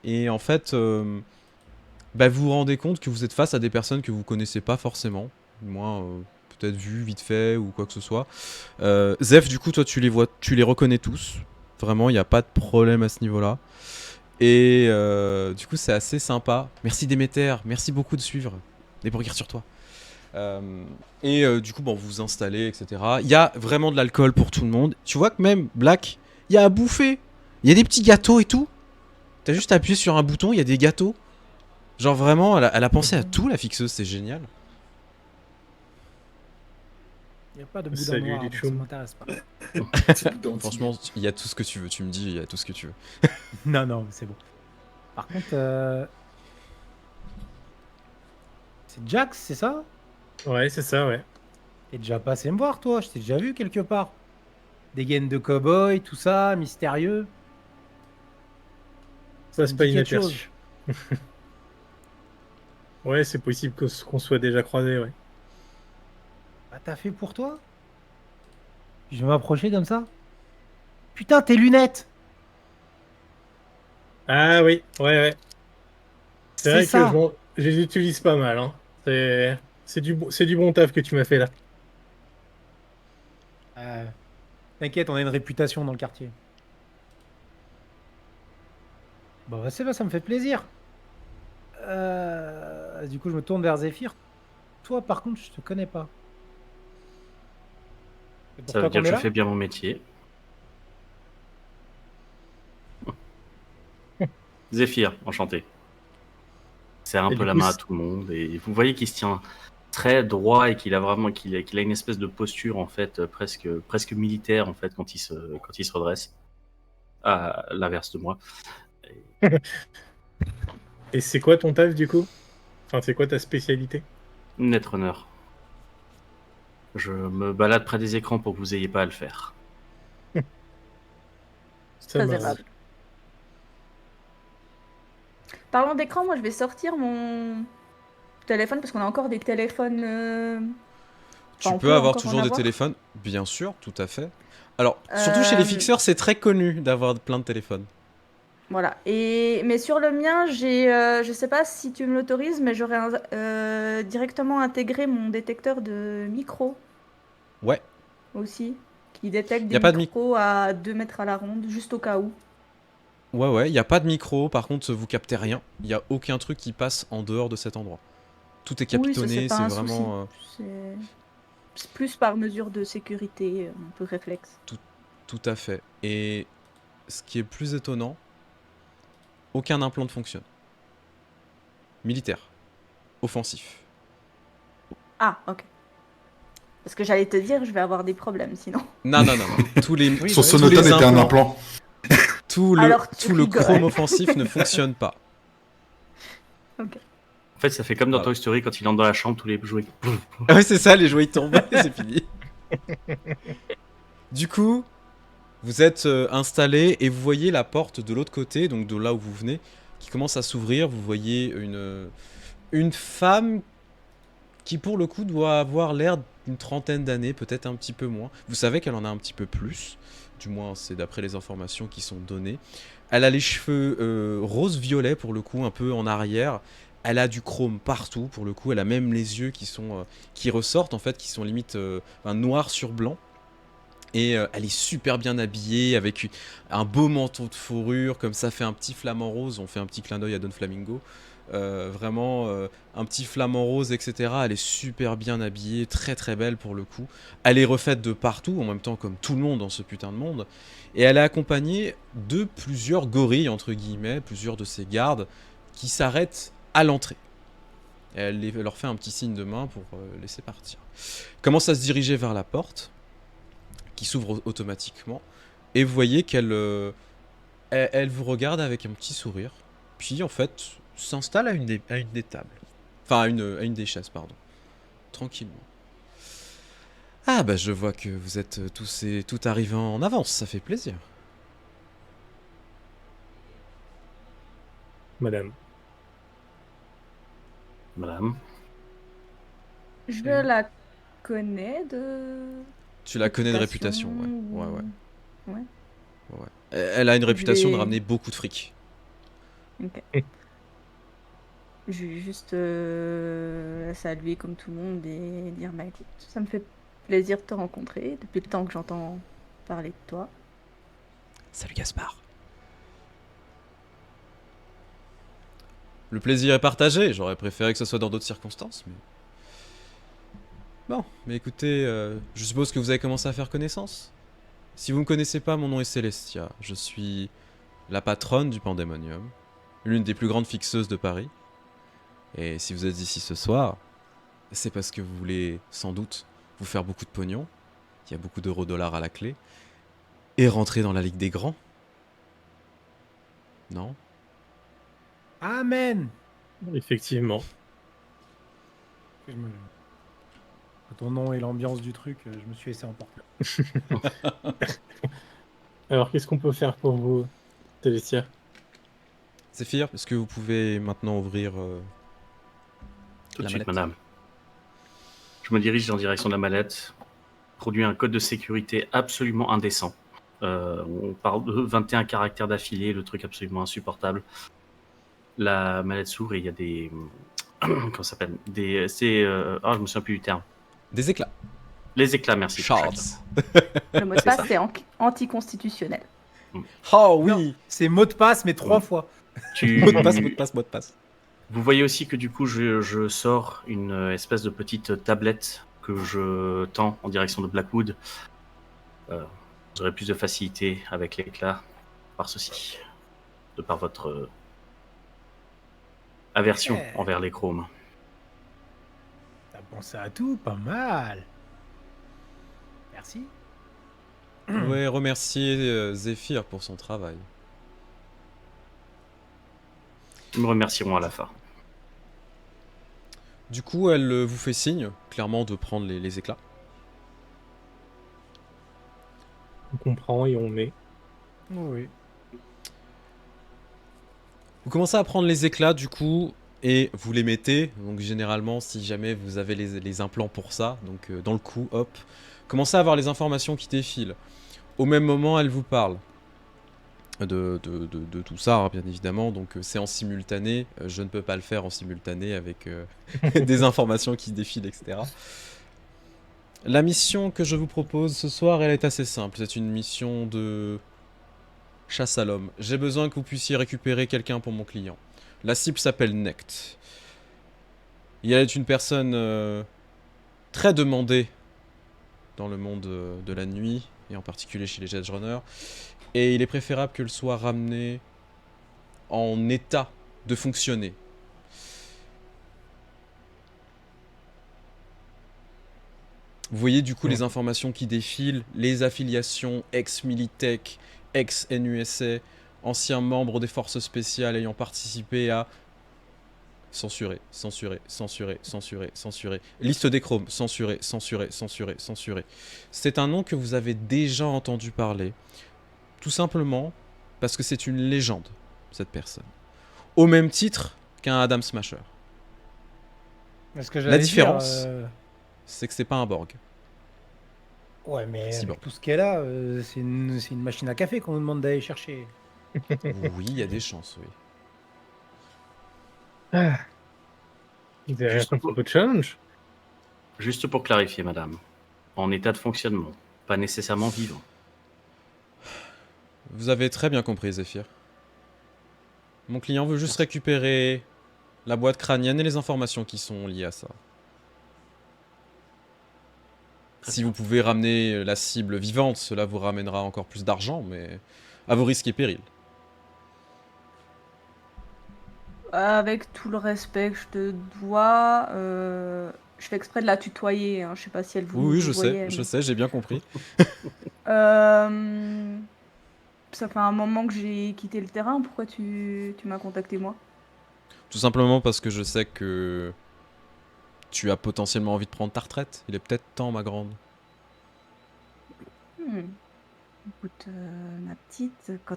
Et en fait, bah vous vous rendez compte que vous êtes face à des personnes que vous connaissez pas forcément, du moins peut-être vus vite fait ou quoi que ce soit. Zef, du coup, toi, tu les reconnais tous. Vraiment, il n'y a pas de problème à ce niveau-là. Et du coup, c'est assez sympa. Merci Déméter, merci beaucoup de suivre. Des regards sur toi. Du coup, bon, vous vous installez, etc. Il y a vraiment de l'alcool pour tout le monde. Tu vois que même Black, il y a à bouffer. Il y a des petits gâteaux et tout. T'as juste appuyé sur un bouton, il y a des gâteaux. Genre vraiment, elle a pensé à tout, la fixeuse, c'est génial. Il n'y a pas de boudin Salut, noir, les donc ça choums. m'intéresse pas. C'est dans le Franchement, il y a tout ce que tu veux. Tu me dis, il y a tout ce que tu veux. Non, non, c'est bon. Par contre, c'est Jax, c'est ça? Ouais, c'est ça, ouais. T'es déjà passé me voir, toi. Je t'ai déjà vu quelque part. Des gaines de cow-boy, tout ça, mystérieux. Ça, me c'est pas dit quelque inaperçu. Ouais, c'est possible qu'on soit déjà croisés, ouais. Bah, t'as fait pour toi? Je vais m'approcher comme ça. Putain, tes lunettes! Ah oui, ouais. C'est C'est vrai que ça! je les utilise pas mal, hein. C'est du bon taf que tu m'as fait là. Euh, T'inquiète, on a une réputation dans le quartier. Bon, bah, c'est vrai, ça me fait plaisir. Du coup, je me tourne vers Zéphyr. Toi, par contre, je te connais pas. C'est pour Ça veut toi dire qu'on que est je là? fais bien mon métier. Zéphyr, enchanté. C'est un Et peu du la coup, main à tout le monde et vous voyez qu'il se tient très droit et qu'il a vraiment qu'il a une espèce de posture en fait presque militaire en fait quand il se redresse. À l'inverse de moi. et c'est quoi ton taf du coup? Enfin, c'est quoi ta spécialité? Netrunner. Je me balade près des écrans pour que vous ayez pas à le faire. Ça Très marche. aimable. Parlant d'écran, moi je vais sortir mon téléphone parce qu'on a encore des téléphones. Tu Enfin, on peux peut avoir encore en toujours des avoir. téléphones, bien sûr, tout à fait. Alors, surtout chez les fixeurs, c'est très connu d'avoir plein de téléphones. Voilà. Mais sur le mien, je sais pas si tu me l'autorises, mais j'aurais directement intégré mon détecteur de micro Ouais, aussi, qui détecte y des a pas de micro. micros à 2 mètres à la ronde, juste au cas où. Ouais, y a pas de micro. Par contre, vous captez rien. Y a aucun truc qui passe en dehors de cet endroit. Tout est Oui, ça c'est capitonné, pas c'est un souci. vraiment C'est plus par mesure de sécurité, un peu réflexe. tout à fait. Et ce qui est plus étonnant, aucun implant ne fonctionne. Militaire, offensif. Ah, ok. Parce que j'allais te dire, je vais avoir des problèmes sinon. Non. Tous les, Oui, Son bah, sonotone était un implant. tout le, Alors, tu tout le rigoles. chrome offensif ne fonctionne pas. En fait, ça fait comme dans Voilà. Toy Story quand il entre dans la chambre, tous les jouets. Ouais, c'est ça, les jouets ils tombent, et c'est fini. Du coup, vous êtes installé et vous voyez la porte de l'autre côté, donc de là où vous venez, qui commence à s'ouvrir. Vous voyez une femme qui, pour le coup, doit avoir l'air d'une trentaine d'années, peut-être un petit peu moins. Vous savez qu'elle en a un petit peu plus, du moins c'est d'après les informations qui sont données. Elle a les cheveux rose-violet, pour le coup, un peu en arrière. Elle a du chrome partout, pour le coup. Elle a même les yeux qui ressortent, en fait, qui sont limite noir sur blanc. Et elle est super bien habillée avec un beau manteau de fourrure, comme ça fait un petit flamant rose. On fait un petit clin d'œil à Don Flamingo. Vraiment un petit flamant rose, etc. Elle est super bien habillée, très très belle pour le coup. Elle est refaite de partout, en même temps comme tout le monde dans ce putain de monde. Et elle est accompagnée de plusieurs gorilles, entre guillemets, plusieurs de ses gardes, qui s'arrêtent à l'entrée. Elle leur fait un petit signe de main pour laisser partir. Commence à se diriger vers la porte, qui s'ouvre automatiquement. Et vous voyez qu'elle elle vous regarde avec un petit sourire. Puis en fait, s'installe à une des tables. Enfin, à une des chaises, pardon. Tranquillement. Ah bah je vois que vous êtes tout arrivant en avance, ça fait plaisir. Madame. Madame. Je la connais de. Tu la connais de réputation, ou- ouais. Elle a une réputation de vais- ramener beaucoup de fric. Ok. Je vais juste saluer comme tout le monde et dire bah écoute, ça me fait plaisir de te rencontrer depuis le temps que j'entends parler de toi. Salut Gaspard. Le plaisir est partagé, j'aurais préféré que ce soit dans d'autres circonstances, mais... Bon, mais écoutez, je suppose que vous avez commencé à faire connaissance. Si vous ne me connaissez pas, mon nom est Célestia. Je suis la patronne du Pandémonium, l'une des plus grandes fixeuses de Paris. Et si vous êtes ici ce soir, c'est parce que vous voulez sans doute vous faire beaucoup de pognon, il y a beaucoup d'euros-dollars à la clé, et rentrer dans la Ligue des Grands. Non? Amen. Effectivement. Je me- Ton nom et l'ambiance du truc, je me suis laissé emporter. Alors, qu'est-ce qu'on peut faire pour vous, Célestia? Zéphyr, est-ce que vous pouvez maintenant ouvrir Tout de la suite, mallette? madame. Je me dirige en direction de la mallette. Produit un code de sécurité absolument indécent. On parle de 21 caractères d'affilée, le truc absolument insupportable. La mallette s'ouvre et il y a des... Comment ça s'appelle? je me souviens plus du terme. Des éclats. Les éclats, merci. Charles. Le mot de C'est passe ça. c'est anticonstitutionnel. Oh Non, oui. c'est mot de passe, mais 3 fois. Mot de passe, mot de passe, mot de passe. Vous voyez aussi que du coup, je sors une espèce de petite tablette que je tends en direction de Blackwood. Vous aurez plus de facilité avec l'éclat par ceci, de par votre aversion Ouais. envers les chromes. T'as pensé à tout, pas mal. Merci. Vous pouvez remercier Zéphyr pour son travail. Ils me remercieront à la fin. Du coup, elle vous fait signe, clairement, de prendre les éclats. On comprend et on met. Oui. Vous commencez à prendre les éclats, du coup, et vous les mettez. Donc, généralement, si jamais vous avez les implants pour ça, donc dans le cou, hop, commencez à avoir les informations qui défilent. Au même moment, elle vous parle de tout ça, hein, bien évidemment. Donc, c'est en simultané. Je ne peux pas le faire en simultané avec des informations qui défilent, etc. La mission que je vous propose ce soir, elle est assez simple. C'est une mission de chasse à l'homme. J'ai besoin que vous puissiez récupérer quelqu'un pour mon client. La cible s'appelle Nect. Il est une personne très demandée dans le monde de la nuit, et en particulier chez les Edge Runners. Et il est préférable qu'elle soit ramenée en état de fonctionner. Vous voyez du coup les informations qui défilent, les affiliations ex-Militech, ex-NUSA, anciens membres des forces spéciales ayant participé à censurer, censurer, censurer, censurer, censurer. Liste des chromes, censurer, censurer, censurer, censurer. C'est un nom que vous avez déjà entendu parler, tout simplement parce que c'est une légende, cette personne. Au même titre qu'un Adam Smasher. Est-ce que La j'allais différence, dire, c'est que c'est pas un Borg. Ouais, mais Cyborg. avec tout ce qu'elle a, c'est une machine à café qu'on nous demande d'aller chercher. Oui, il y a des chances, oui. Vous avez Juste un pour- peu de challenge? Juste pour clarifier, madame. En état de fonctionnement, pas nécessairement vivant. Vous avez très bien compris, Zéphyr. Mon client veut juste récupérer la boîte crânienne et les informations qui sont liées à ça. Si vous pouvez ramener la cible vivante, cela vous ramènera encore plus d'argent, mais à vos risques et périls. Avec tout le respect que je te dois, je fais exprès de la tutoyer. Hein. Je sais pas si elle vous Oui, je voyait, sais, je mais- sais, j'ai bien compris. Ça fait un moment que j'ai quitté le terrain. Pourquoi tu m'as contacté moi? Tout simplement parce que je sais que tu as potentiellement envie de prendre ta retraite. Il est peut-être temps, ma grande. Écoute, ma petite, quand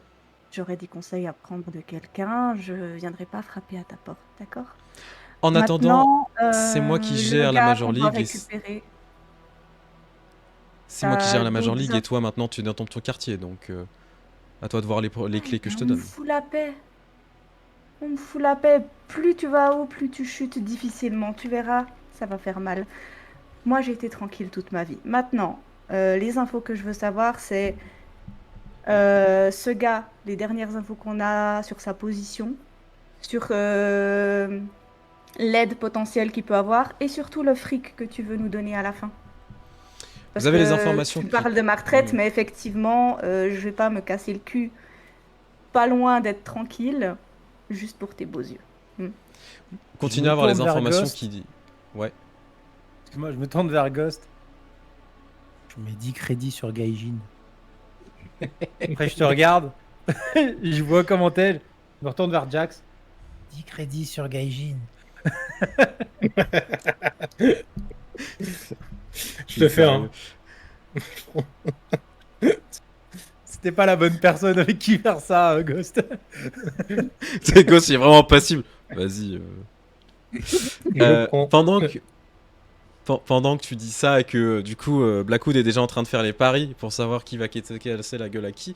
j'aurai des conseils à prendre de quelqu'un, je viendrai pas frapper à ta porte, d'accord? En attendant, Maintenant, c'est moi qui le gère la gars Major qu'on doit League. récupérer, C'est moi qui gère la Major d'autres League et toi maintenant tu es dans ton quartier, donc à toi de voir les clés que je te on nous donne. fout la paix. On me fout la paix. Plus tu vas haut, plus tu chutes difficilement. Tu verras, ça va faire mal. Moi, j'ai été tranquille toute ma vie. Maintenant, les infos que je veux savoir, c'est ce gars, les dernières infos qu'on a sur sa position, sur l'aide potentielle qu'il peut avoir, et surtout le fric que tu veux nous donner à la fin. Parce Vous avez les que informations tu qui- parles de ma retraite, Mm. mais effectivement, je vais pas me casser le cul pas loin d'être tranquille, juste pour tes beaux yeux. Continuez me à avoir les tourne vers informations Ghost. qui... Ouais. Excuse-moi, je me tourne vers Ghost. Je mets 10 crédits sur Gaijin. Après, je te regarde. Je vois comment t'es. Je me retourne vers Jax. 10 crédits sur Gaijin. Je te fais un. C'était pas la bonne personne avec qui faire ça, Ghost. C'est Ghost, il est vraiment passible. Vas-y. Je le prends. Pendant que tu dis ça et que du coup Blackwood est déjà en train de faire les paris pour savoir qui va casser la gueule à qui,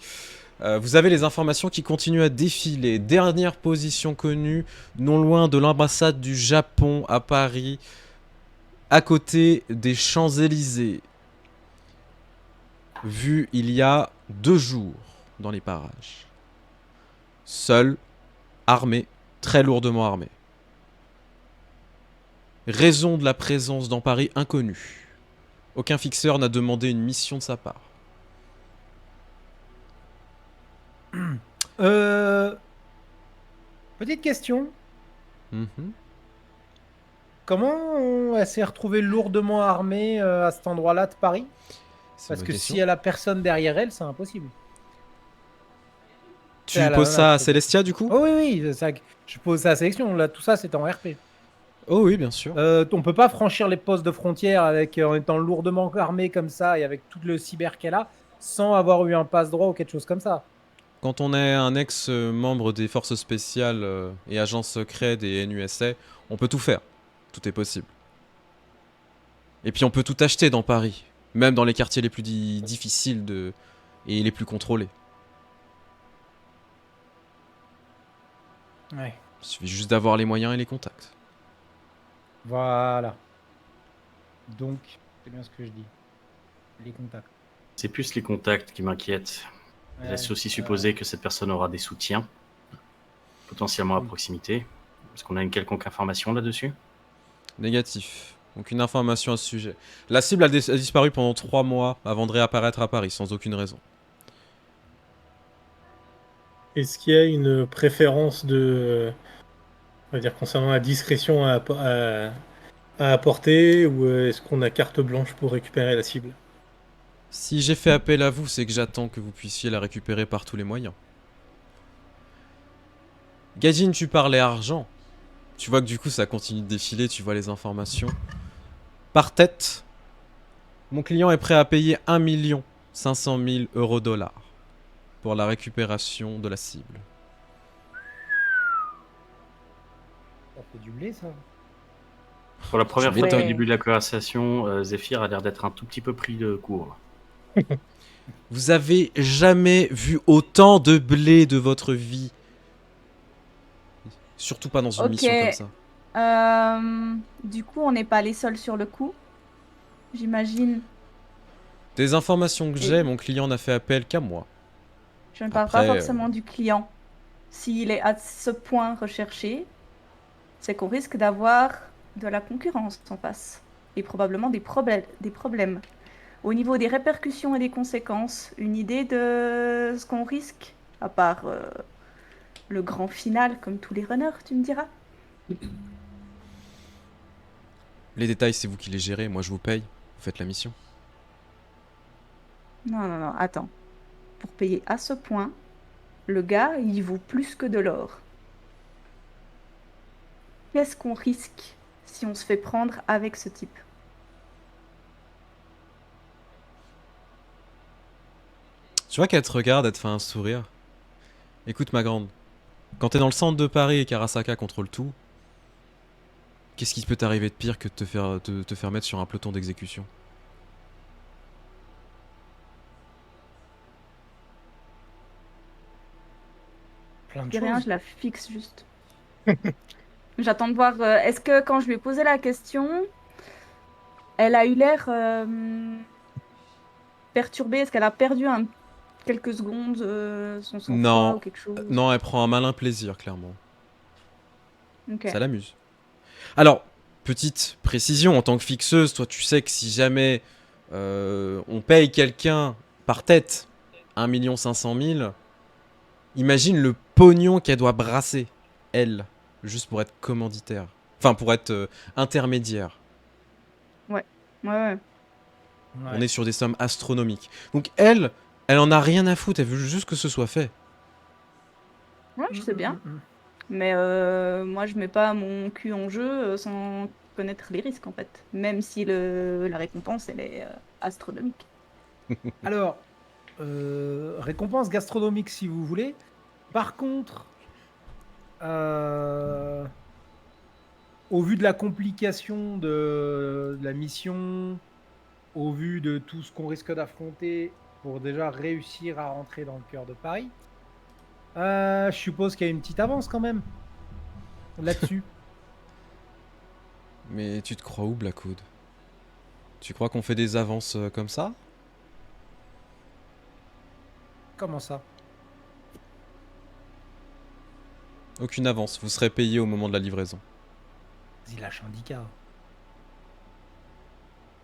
vous avez les informations qui continuent à défiler. Dernière position connue, non loin de l'ambassade du Japon à Paris, à côté des Champs-Élysées. Vu il y a 2 jours dans les parages. Seul, armé, très lourdement armé. Raison de la présence dans Paris inconnue. Aucun fixeur n'a demandé une mission de sa part. Petite question. Mhm. Comment elle s'est retrouvée lourdement armée à cet endroit-là de Paris? C'est Parce une que bonne question. si elle a personne derrière elle, c'est impossible. Tu elle a- poses ça à c'est- Celestia du coup? Oh oui, oui, c'est ça, je pose ça à la sélection. Là, tout ça, c'est en RP. Oh oui, bien sûr. On peut pas franchir les postes de frontière avec, en étant lourdement armé comme ça et avec tout le cyber qu'elle a, sans avoir eu un passe-droit ou quelque chose comme ça. Quand on est un ex-membre des forces spéciales et agent secret des NUSA, on peut tout faire. Tout est possible. Et puis on peut tout acheter dans Paris. Même dans les quartiers les plus difficiles et les plus contrôlés. Ouais. Il suffit juste d'avoir les moyens et les contacts. Voilà. Donc, c'est bien ce que je dis. Les contacts. C'est plus les contacts qui m'inquiètent. Ouais, Laisse aussi supposer que cette personne aura des soutiens, potentiellement à proximité. Est-ce qu'on a une quelconque information là-dessus? Négatif. Aucune information à ce sujet. La cible a disparu pendant 3 mois avant de réapparaître à Paris, sans aucune raison. Est-ce qu'il y a une préférence de, on va dire, concernant la discrétion à apporter, ou est-ce qu'on a carte blanche pour récupérer la cible? Si j'ai fait appel à vous, c'est que j'attends que vous puissiez la récupérer par tous les moyens. Gadjin, tu parlais argent. Tu vois que du coup ça continue de défiler, tu vois les informations. Par tête, mon client est prêt à payer 1 500 000 € pour la récupération de la cible. Ça fait du blé, ça. Pour la première Tu fois depuis le m'étonnes. début de la conversation, Zéphyr a l'air d'être un tout petit peu pris de court. Vous avez jamais vu autant de blé de votre vie. Surtout pas dans une Ok. mission comme ça. Du coup, on n'est pas les seuls sur le coup, j'imagine. Des informations que j'ai, mon client n'a fait appel qu'à moi. Je ne parle pas Après, forcément du client. S'il est à ce point recherché, c'est qu'on risque d'avoir de la concurrence en face. Et probablement des problèmes. Au niveau des répercussions et des conséquences, une idée de ce qu'on risque, à part le grand final, comme tous les runners, tu me diras? Les détails, c'est vous qui les gérez, moi je vous paye, vous faites la mission. Non, attends. Pour payer à ce point, le gars, il vaut plus que de l'or. Qu'est-ce qu'on risque si on se fait prendre avec ce type? Tu vois qu'elle te regarde, elle te fait un sourire. Écoute ma grande, quand t'es dans le centre de Paris et qu'Arasaka contrôle tout, qu'est-ce qui peut t'arriver de pire que de te faire mettre sur un peloton d'exécution? Plein Je de dis rien, choses. je la fixe juste. J'attends de voir. Est-ce que quand je lui ai posé la question, elle a eu l'air perturbée? Est-ce qu'elle a perdu quelques secondes son sang-froid Non, ou quelque chose? non, elle prend un malin plaisir, clairement. Ok. Ça l'amuse. Alors, petite précision, en tant que fixeuse, toi tu sais que si jamais on paye quelqu'un par tête 1 500 000, imagine le pognon qu'elle doit brasser, elle, juste pour être commanditaire. Enfin, pour être intermédiaire. Ouais, ouais. On est sur des sommes astronomiques. Donc elle en a rien à foutre, elle veut juste que ce soit fait. Ouais, je sais bien. Mm. Mais moi, je mets pas mon cul en jeu sans connaître les risques, en fait. Même si la récompense, elle est astronomique. Alors, récompense gastronomique si vous voulez. Par contre, au vu de la complication de la mission, au vu de tout ce qu'on risque d'affronter pour déjà réussir à rentrer dans le cœur de Paris, je suppose qu'il y a une petite avance quand même là-dessus. Mais tu te crois où, Blackwood? Tu crois qu'on fait des avances comme ça? Comment ça? Aucune avance, vous serez payé au moment de la livraison. Vas-y, lâche un handicap.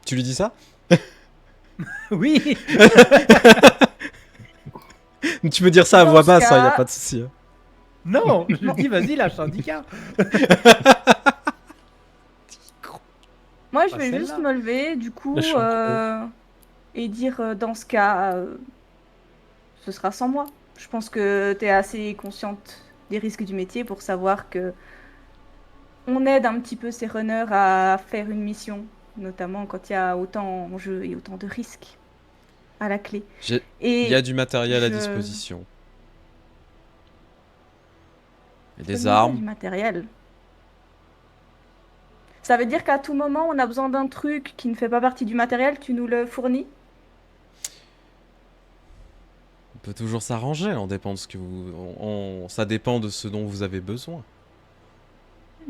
Tu lui dis ça? Oui. Tu peux dire ça à Dans voix ce basse, cas- y a pas de souci. Hein. Non, je dis vas-y, lâche un handicap. Moi, je Pas vais juste celle-là. me lever, du coup, La chambre. et dire dans ce cas, ce sera sans moi. Je pense que tu es assez consciente des risques du métier pour savoir que on aide un petit peu ces runners à faire une mission, notamment quand il y a autant en jeu et autant de risques à la clé. Il y a Et du matériel à je- disposition. Et des seulement pas armes. du matériel. Ça veut dire qu'à tout moment, on a besoin d'un truc qui ne fait pas partie du matériel, tu nous le fournis? On peut toujours s'arranger, on dépend de ce que ça dépend de ce dont vous avez besoin.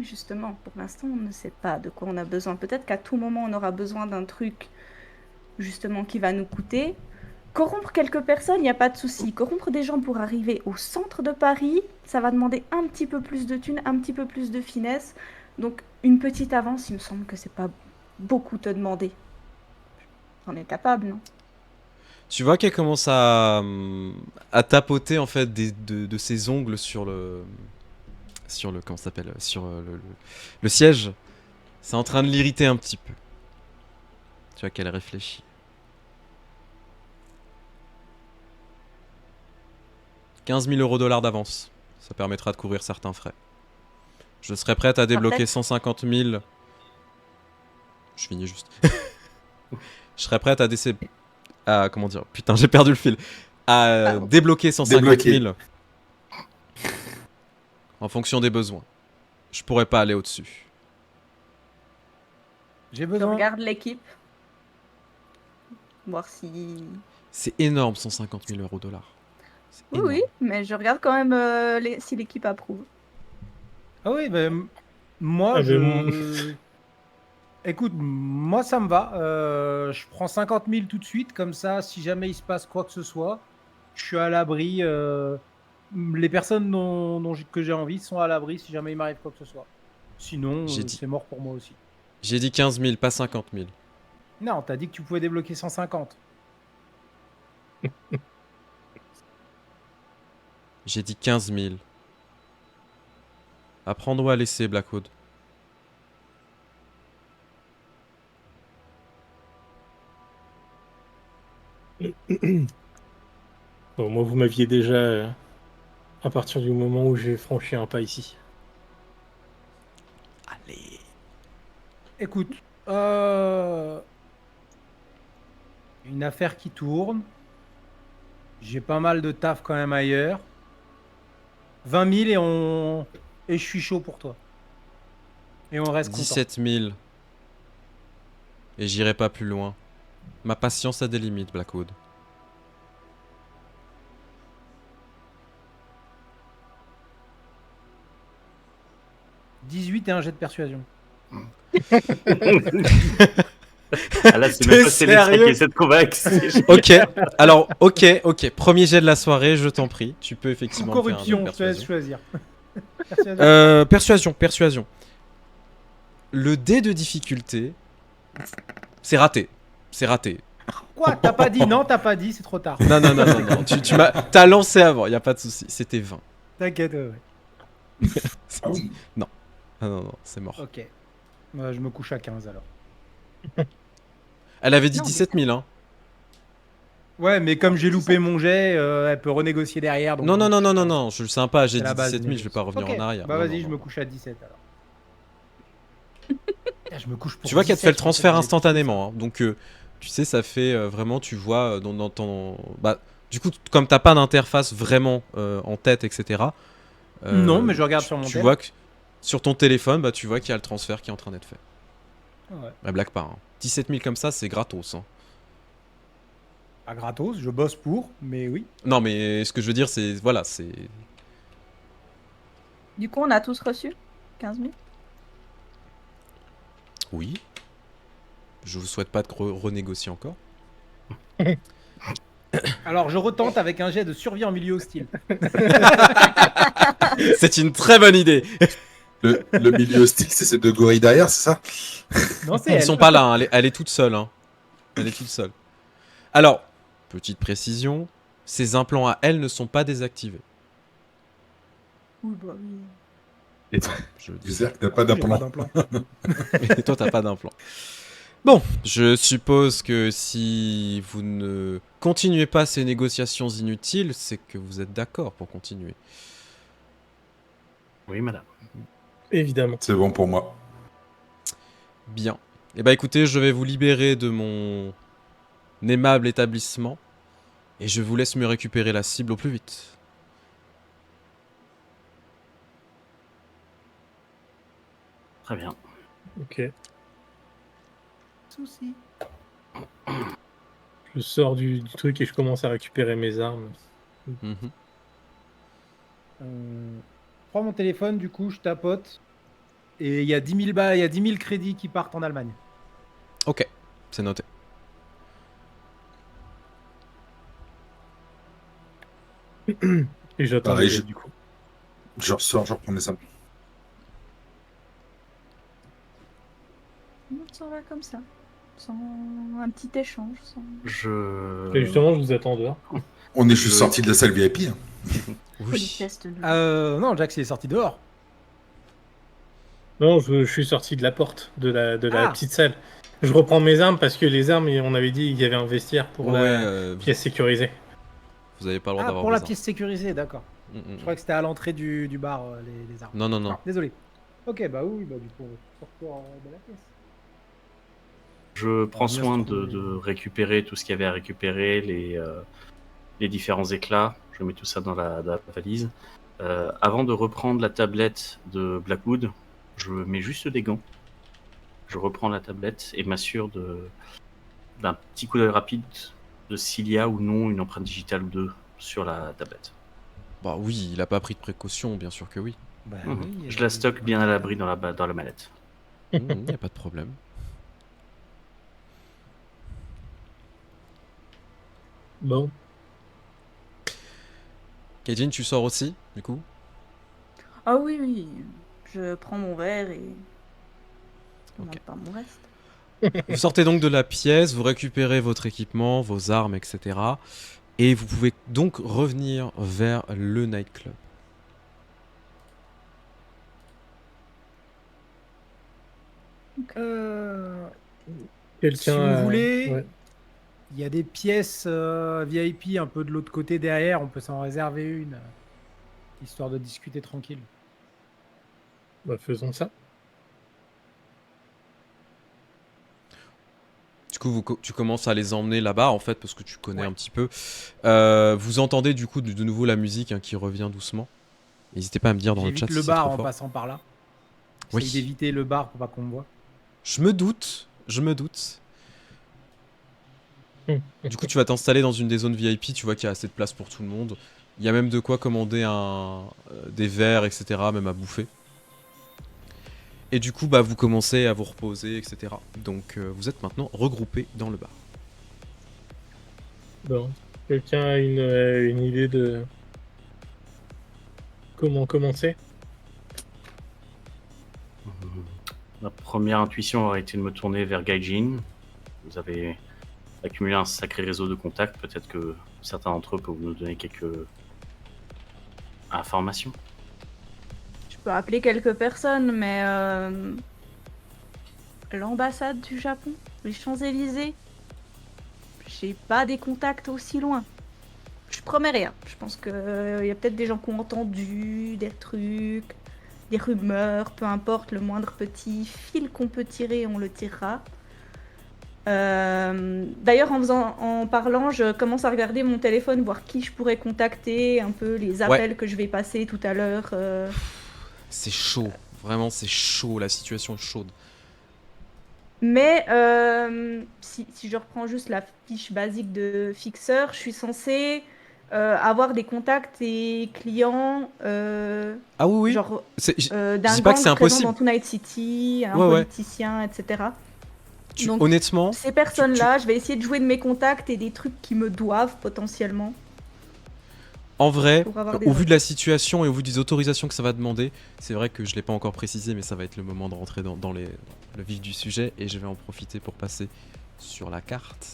Justement, pour l'instant, on ne sait pas de quoi on a besoin. Peut-être qu'à tout moment, on aura besoin d'un truc, justement, qui va nous coûter. Corrompre quelques personnes, il n'y a pas de souci. Corrompre des gens pour arriver au centre de Paris, ça va demander un petit peu plus de thunes, un petit peu plus de finesse. Donc, une petite avance, il me semble que c'est pas beaucoup te demander. On est capable, non? Tu vois qu'elle commence à tapoter en fait de ses ongles sur le comment ça s'appelle, sur le siège. C'est en train de l'irriter un petit peu. Tu vois qu'elle réfléchit. 15 000 € d'avance. Ça permettra de couvrir certains frais. Je serai prête à débloquer peut-être. 150 000. Je finis juste. Je serai prête à comment dire. Putain, j'ai perdu le fil. À Pardon. débloquer 150 000. Débloquer. En fonction des besoins. Je pourrais pas aller au-dessus. J'ai Je besoin. regarde l'équipe. Voir si... C'est énorme, 150 000 €. C'est Oui, énorme. oui, mais je regarde quand même si l'équipe approuve. Ah oui, ben moi, Ah, mais je. Écoute, moi ça me va. Je prends 50 000 tout de suite, comme ça, si jamais il se passe quoi que ce soit, je suis à l'abri. Les personnes que j'ai envie sont à l'abri si jamais il m'arrive quoi que ce soit. Sinon, J'ai dit- c'est mort pour moi aussi. J'ai dit 15 000, pas 50 000. Non, t'as dit que tu pouvais débloquer 150. J'ai dit 15 000. À prendre ou à laisser, Blackwood. Bon, moi, vous m'aviez déjà à partir du moment où j'ai franchi un pas ici. Allez. Écoute, une affaire qui tourne. J'ai pas mal de taf quand même ailleurs. 20 000 et je suis chaud pour toi. Et on reste content. 17 000. Et j'irai pas plus loin. Ma patience a des limites, Blackwood. 18 et un jet de persuasion. Ah là, c'est même T'es pas Célestin sérieux qui essaie de convaincre. Ok, alors, ok. Premier jet de la soirée, je t'en prie. Tu peux Ou effectivement me faire un jet de corruption, je te laisse persuasion. choisir. Persuasion. Persuasion. Le dé de difficulté, c'est raté. C'est raté. Quoi? T'as pas dit? Non, t'as pas dit, c'est trop tard. Non. T'as lancé avant, y a pas de souci. C'était 20. T'inquiète, ouais. Ah oui. Ah non, c'est mort. Ok. Je me couche à 15 alors. Elle avait dit Non, mais 17 000, hein. Ouais, mais comme j'ai loupé mon jet, elle peut renégocier derrière. Donc Non, je suis sympa, j'ai C'est dit la base 17 000, je vais pas revenir Ok. en arrière. Bah Non, vas-y, non, je me non. couche à 17 alors. Je me couche pour Tu vois qu'elle te fait le 17, transfert en fait, instantanément, hein. Donc tu sais, ça fait vraiment, tu vois, dans ton... Bah, du coup, comme t'as pas d'interface vraiment en tête, etc. Non, mais je regarde sur mon Tu tel. vois que sur ton téléphone, bah, tu vois qu'il y a le transfert qui est en train d'être fait. Ouais. Bah, blague pas, hein. 17 000 comme ça, c'est gratos, hein. Pas gratos, je bosse pour, mais oui. Non, mais ce que je veux dire, c'est... Voilà, c'est... Du coup, on a tous reçu 15 000. Oui. Je vous souhaite pas de renégocier encore. Alors je retente avec un jet de survie en milieu hostile. C'est une très bonne idée. Le milieu hostile, c'est ces deux gorilles derrière, c'est ça? Non, c'est Ils elle. sont pas là, hein. Elle est toute seule, hein. Elle est toute seule. Alors, petite précision, ces implants à elle ne sont pas désactivés. Oui, bah oui. Et Je le tu dis. sais que t'as pas J'ai pas d'implant. d'implant. Et toi, t'as pas d'implant. Bon, je suppose que si vous ne continuez pas ces négociations inutiles, c'est que vous êtes d'accord pour continuer. Oui, madame. Évidemment. C'est bon pour moi. Bien. Eh bah écoutez, je vais vous libérer de mon aimable établissement et je vous laisse me récupérer la cible au plus vite. Très bien. Ok. Souci. Je sors du truc et je commence à récupérer mes armes. Mhm. Prends mon téléphone, du coup, je tapote. Et il y a 10 000 balles, il y a 10 000 crédits qui partent en Allemagne. Ok, c'est noté. Et j'attends Pareil, les je- jets, du coup. Je ressors, je reprends mes armes. On s'en va comme ça. Sans un petit échange. Je... Et justement, je vous attends dehors. On est juste Je- sorti de la salle VIP. Hein. Oui. Politesse de nous. Non, Jax, il est sorti dehors. Non, je suis sorti de la porte de la Ah. petite salle. Je reprends mes armes parce que les armes, on avait dit qu'il y avait un vestiaire pour Ouais, la pièce sécurisée. vous avez pas le droit Ah, d'avoir pour la vos armes. pièce sécurisée, d'accord. Mm, mm. Je crois que c'était à l'entrée du bar, les armes. Non, non, non. Ah, désolé. Ok, bah oui, bah du coup, on va sortir de la pièce. Je prends bien soin se trouver. de récupérer tout ce qu'il y avait à récupérer, les différents éclats. Je mets tout ça dans la valise. Avant de reprendre la tablette de Blackwood, je mets juste des gants. Je reprends la tablette et m'assure d'un petit coup d'œil rapide de s'il y a ou non une empreinte digitale ou deux sur la tablette. Bah oui, il a pas pris de précaution, bien sûr que oui. Bah Mhm. oui, Je la stocke bien à l'abri dans la mallette. Y a pas de problème. Bon. Kaijin, tu sors aussi, du coup? Ah oui, oui. Je prends mon verre et. Je Ok. demande pas mon reste. Vous sortez donc de la pièce, vous récupérez votre équipement, vos armes, etc. Et vous pouvez donc revenir vers le nightclub. Quelqu'un. Si vous voulez, ouais. il y a des pièces VIP un peu de l'autre côté derrière, on peut s'en réserver une, histoire de discuter tranquille. Bah, faisons ça. Du coup, tu commences à les emmener là-bas, en fait, parce que tu connais Ouais. un petit peu. Vous entendez du coup de nouveau la musique hein, qui revient doucement. N'hésitez pas à me dire dans le chat J'évite si le c'est bar trop en fort. passant par là. Oui. J'essaye d'éviter le bar pour pas qu'on me voit. Je me doute. Du coup, tu vas t'installer dans une des zones VIP, tu vois qu'il y a assez de place pour tout le monde. Il y a même de quoi commander des verres, etc., même à bouffer. Et du coup, bah, vous commencez à vous reposer, etc. Donc, vous êtes maintenant regroupés dans le bar. Bon. Quelqu'un a une idée de comment commencer? Ma première intuition aurait été de me tourner vers Gaijin. Vous avez accumulé un sacré réseau de contacts. Peut-être que certains d'entre eux peuvent nous donner quelques informations. Je peux appeler quelques personnes, mais l'ambassade du Japon, les Champs-Élysées, j'ai pas des contacts aussi loin. Je promets rien. Je pense qu'il y a peut-être des gens qui ont entendu des trucs, des rumeurs, peu importe, le moindre petit fil qu'on peut tirer, on le tirera. D'ailleurs, en parlant, je commence à regarder mon téléphone, voir qui je pourrais contacter, un peu les appels que je vais passer tout à l'heure. C'est chaud, vraiment c'est chaud, la situation est chaude. Mais si je reprends juste la fiche basique de fixeur, je suis censée avoir des contacts et clients Ah oui, oui. genre Je d'un dis pas gang que c'est présent impossible. dans Tonight City, un Ouais, ouais. politicien, etc. Tu- Donc, honnêtement, Ces personnes-là, je vais essayer de jouer de mes contacts et des trucs qui me doivent potentiellement. en vrai, Pour avoir des au vu infos. de la situation et au vu des autorisations que ça va demander, c'est vrai que je l'ai pas encore précisé, mais ça va être le moment de rentrer dans le vif du sujet et je vais en profiter pour passer sur la carte.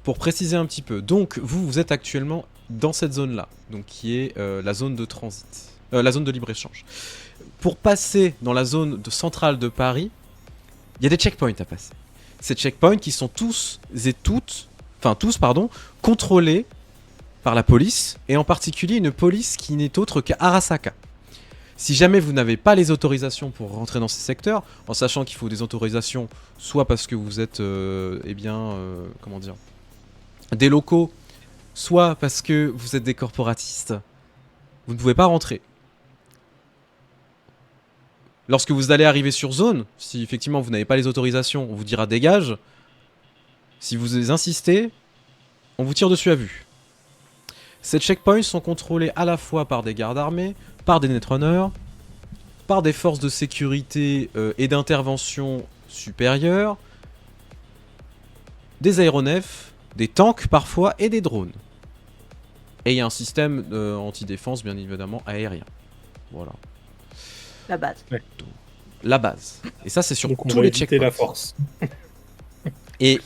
Pour préciser un petit peu, donc vous êtes actuellement dans cette zone-là, donc qui est la zone de transit, la zone de libre-échange. Pour passer dans la zone centrale de Paris, il y a des checkpoints à passer. Ces checkpoints qui sont tous, contrôlés par la police, et en particulier une police qui n'est autre qu'Arasaka. Si jamais vous n'avez pas les autorisations pour rentrer dans ces secteurs, en sachant qu'il faut des autorisations, soit parce que vous êtes, des locaux, soit parce que vous êtes des corporatistes, vous ne pouvez pas rentrer. Lorsque vous allez arriver sur zone, si effectivement vous n'avez pas les autorisations, on vous dira dégage. Si vous insistez, on vous tire dessus à vue. Ces checkpoints sont contrôlés à la fois par des gardes armés, par des netrunners, par des forces de sécurité et d'intervention supérieures, des aéronefs, des tanks parfois et des drones. Et il y a un système anti-défense bien évidemment aérien. Voilà. La base. La base. Et ça c'est sur Donc on tous va les éviter checkpoints. la force. Et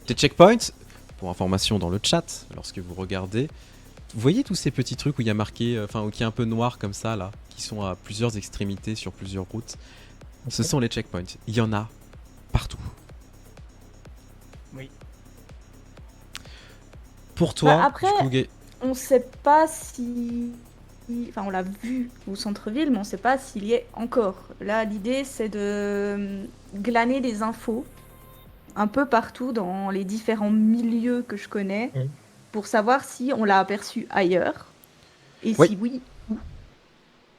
les checkpoints, pour information dans le chat, lorsque vous regardez, vous voyez tous ces petits trucs où il y a marqué, où qui est un peu noir comme ça là, qui sont à plusieurs extrémités sur plusieurs routes. Ce sont les checkpoints. Il y en a partout. Oui. Pour toi, après- du coup, On sait pas si... Enfin, on l'a vu au centre-ville, mais on sait pas s'il y est encore. Là, l'idée, c'est de glaner des infos un peu partout dans les différents milieux que je connais Mhm. pour savoir si on l'a aperçu ailleurs et Oui. si oui, où.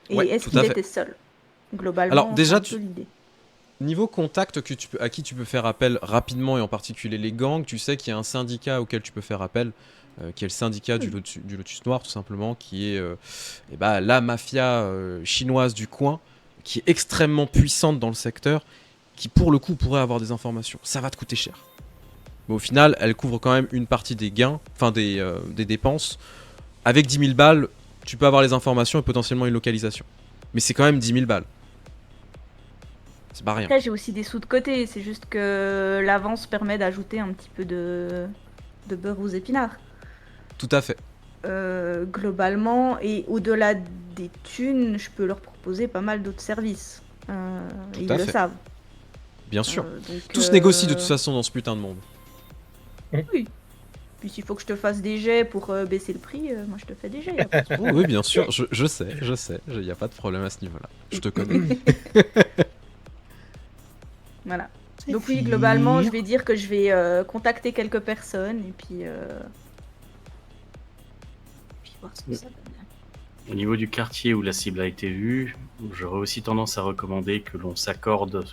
Et Ouais, est-ce tout qu'il à fait. était seul. Globalement, Alors, déjà, c'est un peu l'idée. niveau contact à qui tu peux faire appel rapidement, et en particulier les gangs, tu sais qu'il y a un syndicat auquel tu peux faire appel, qui est le syndicat du Lotus Noir, tout simplement, qui est la mafia chinoise du coin, qui est extrêmement puissante dans le secteur, qui pour le coup pourrait avoir des informations. Ça va te coûter cher. Mais au final, elle couvre quand même une partie des gains, des dépenses. Avec 10 000 balles, tu peux avoir les informations et potentiellement une localisation. Mais c'est quand même 10 000 balles. C'est pas rien. Après, j'ai aussi des sous de côté. C'est juste que l'avance permet d'ajouter un petit peu de beurre aux épinards. Tout à fait. Globalement, et au-delà des thunes, je peux leur proposer pas mal d'autres services. Tout Ils à le fait. savent. Bien sûr. Donc, Tout se négocie de toute façon dans ce putain de monde. Oui. Puis s'il faut que je te fasse des jets pour baisser le prix, moi je te fais des jets. Y a pas de souci. Oh, oui, bien sûr, je sais, il n'y a pas de problème à ce niveau-là. Je te connais. Voilà. Donc oui, globalement, je vais dire que je vais contacter quelques personnes et puis voir ce que ça donne. Au niveau du quartier où la cible a été vue, j'aurais aussi tendance à recommander que l'on s'accorde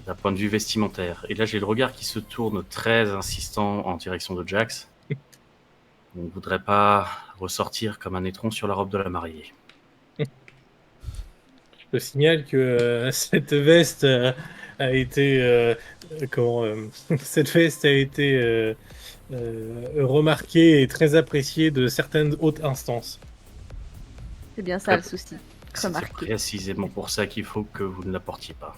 d'un point de vue vestimentaire. Et là, j'ai le regard qui se tourne très insistant en direction de Jax. On ne voudrait pas ressortir comme un étron sur la robe de la mariée. Je te signale que cette veste a été cette veste a été remarquée et très appréciée de certaines hautes instances. C'est bien ça le souci. C'est Remarqué. précisément pour ça qu'il faut que vous ne la portiez pas.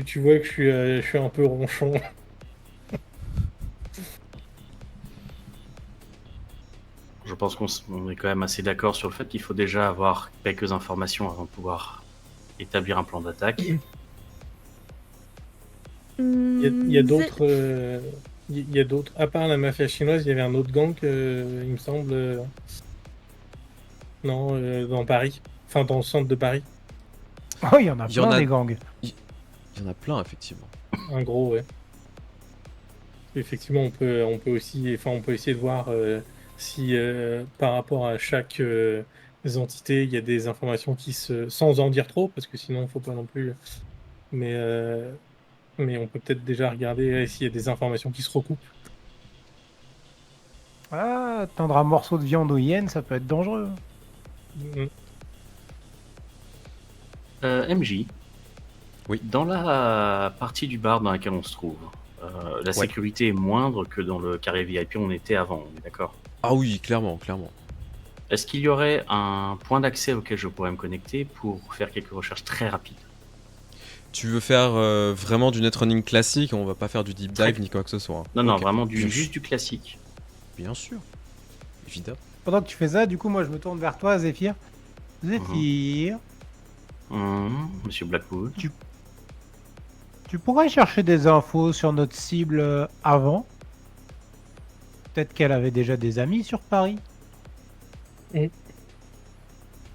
Tu vois que je suis un peu ronchon. Je pense qu'on est quand même assez d'accord sur le fait qu'il faut déjà avoir quelques informations avant de pouvoir établir un plan d'attaque. Il y a d'autres. Il y a d'autres. À part la mafia chinoise, il y avait un autre gang, il me semble. Non, dans Paris. Enfin, dans le centre de Paris. Oh, il y en a Il y en plein a- des gangs. Il y en a plein, effectivement. Un gros, ouais. Effectivement, on peut aussi, enfin, on peut essayer de voir si par rapport à chaque entité, il y a des informations qui se, sans en dire trop, parce que sinon, il faut pas non plus. Mais on peut peut-être déjà regarder s'il y a des informations qui se recoupent. Ah, tendre un morceau de viande aux hyènes, ça peut être dangereux. Mm. MJ. Oui. Dans la partie du bar dans laquelle on se trouve, la sécurité est moindre que dans le carré VIP où on était avant, on est d'accord? Ah oui, clairement, clairement. Est-ce qu'il y aurait un point d'accès auquel je pourrais me connecter pour faire quelques recherches très rapides? Tu veux faire vraiment du netrunning classique, on va pas faire du deep dive ni quoi que ce soit. Non, non, Ok. vraiment Bien juste du classique. Bien sûr. Évidemment. Pendant que tu fais ça, du coup, moi, je me tourne vers toi, Zéphyr. Zéphyr, Monsieur Blackwood. tu pourrais chercher des infos sur notre cible avant? Peut-être qu'elle avait déjà des amis sur Paris.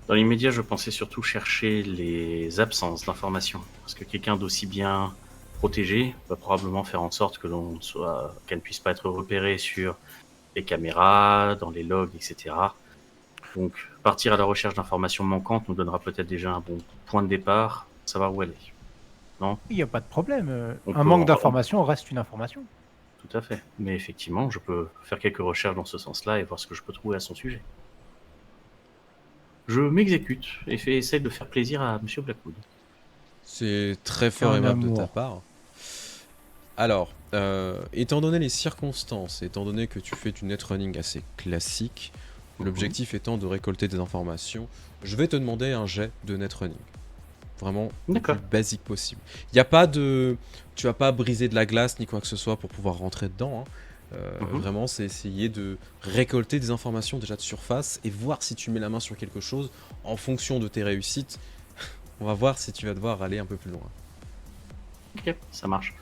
Dans l'immédiat, je pensais surtout chercher les absences d'informations. Parce que quelqu'un d'aussi bien protégé va probablement faire en sorte que qu'elle ne puisse pas être repérée sur les caméras, dans les logs, etc. Donc, partir à la recherche d'informations manquantes nous donnera peut-être déjà un bon point de départ, savoir où elle est. Non? Il n'y a pas de problème. On Un peut manque en- d'information reste une information. Tout à fait. Mais effectivement, je peux faire quelques recherches dans ce sens-là et voir ce que je peux trouver à son sujet. Je m'exécute et essaye de faire plaisir à Monsieur Blackwood. C'est très fort Un aimable de ta amour. part. Alors, étant donné les circonstances, étant donné que tu fais du netrunning assez classique, l'objectif étant de récolter des informations, je vais te demander un jet de netrunning. Vraiment le D'accord. plus basique possible. Il y a pas de... Tu vas pas briser de la glace ni quoi que ce soit pour pouvoir rentrer dedans. Hein. Vraiment, c'est essayer de récolter des informations déjà de surface et voir si tu mets la main sur quelque chose en fonction de tes réussites. On va voir si tu vas devoir aller un peu plus loin. Ok, ça marche.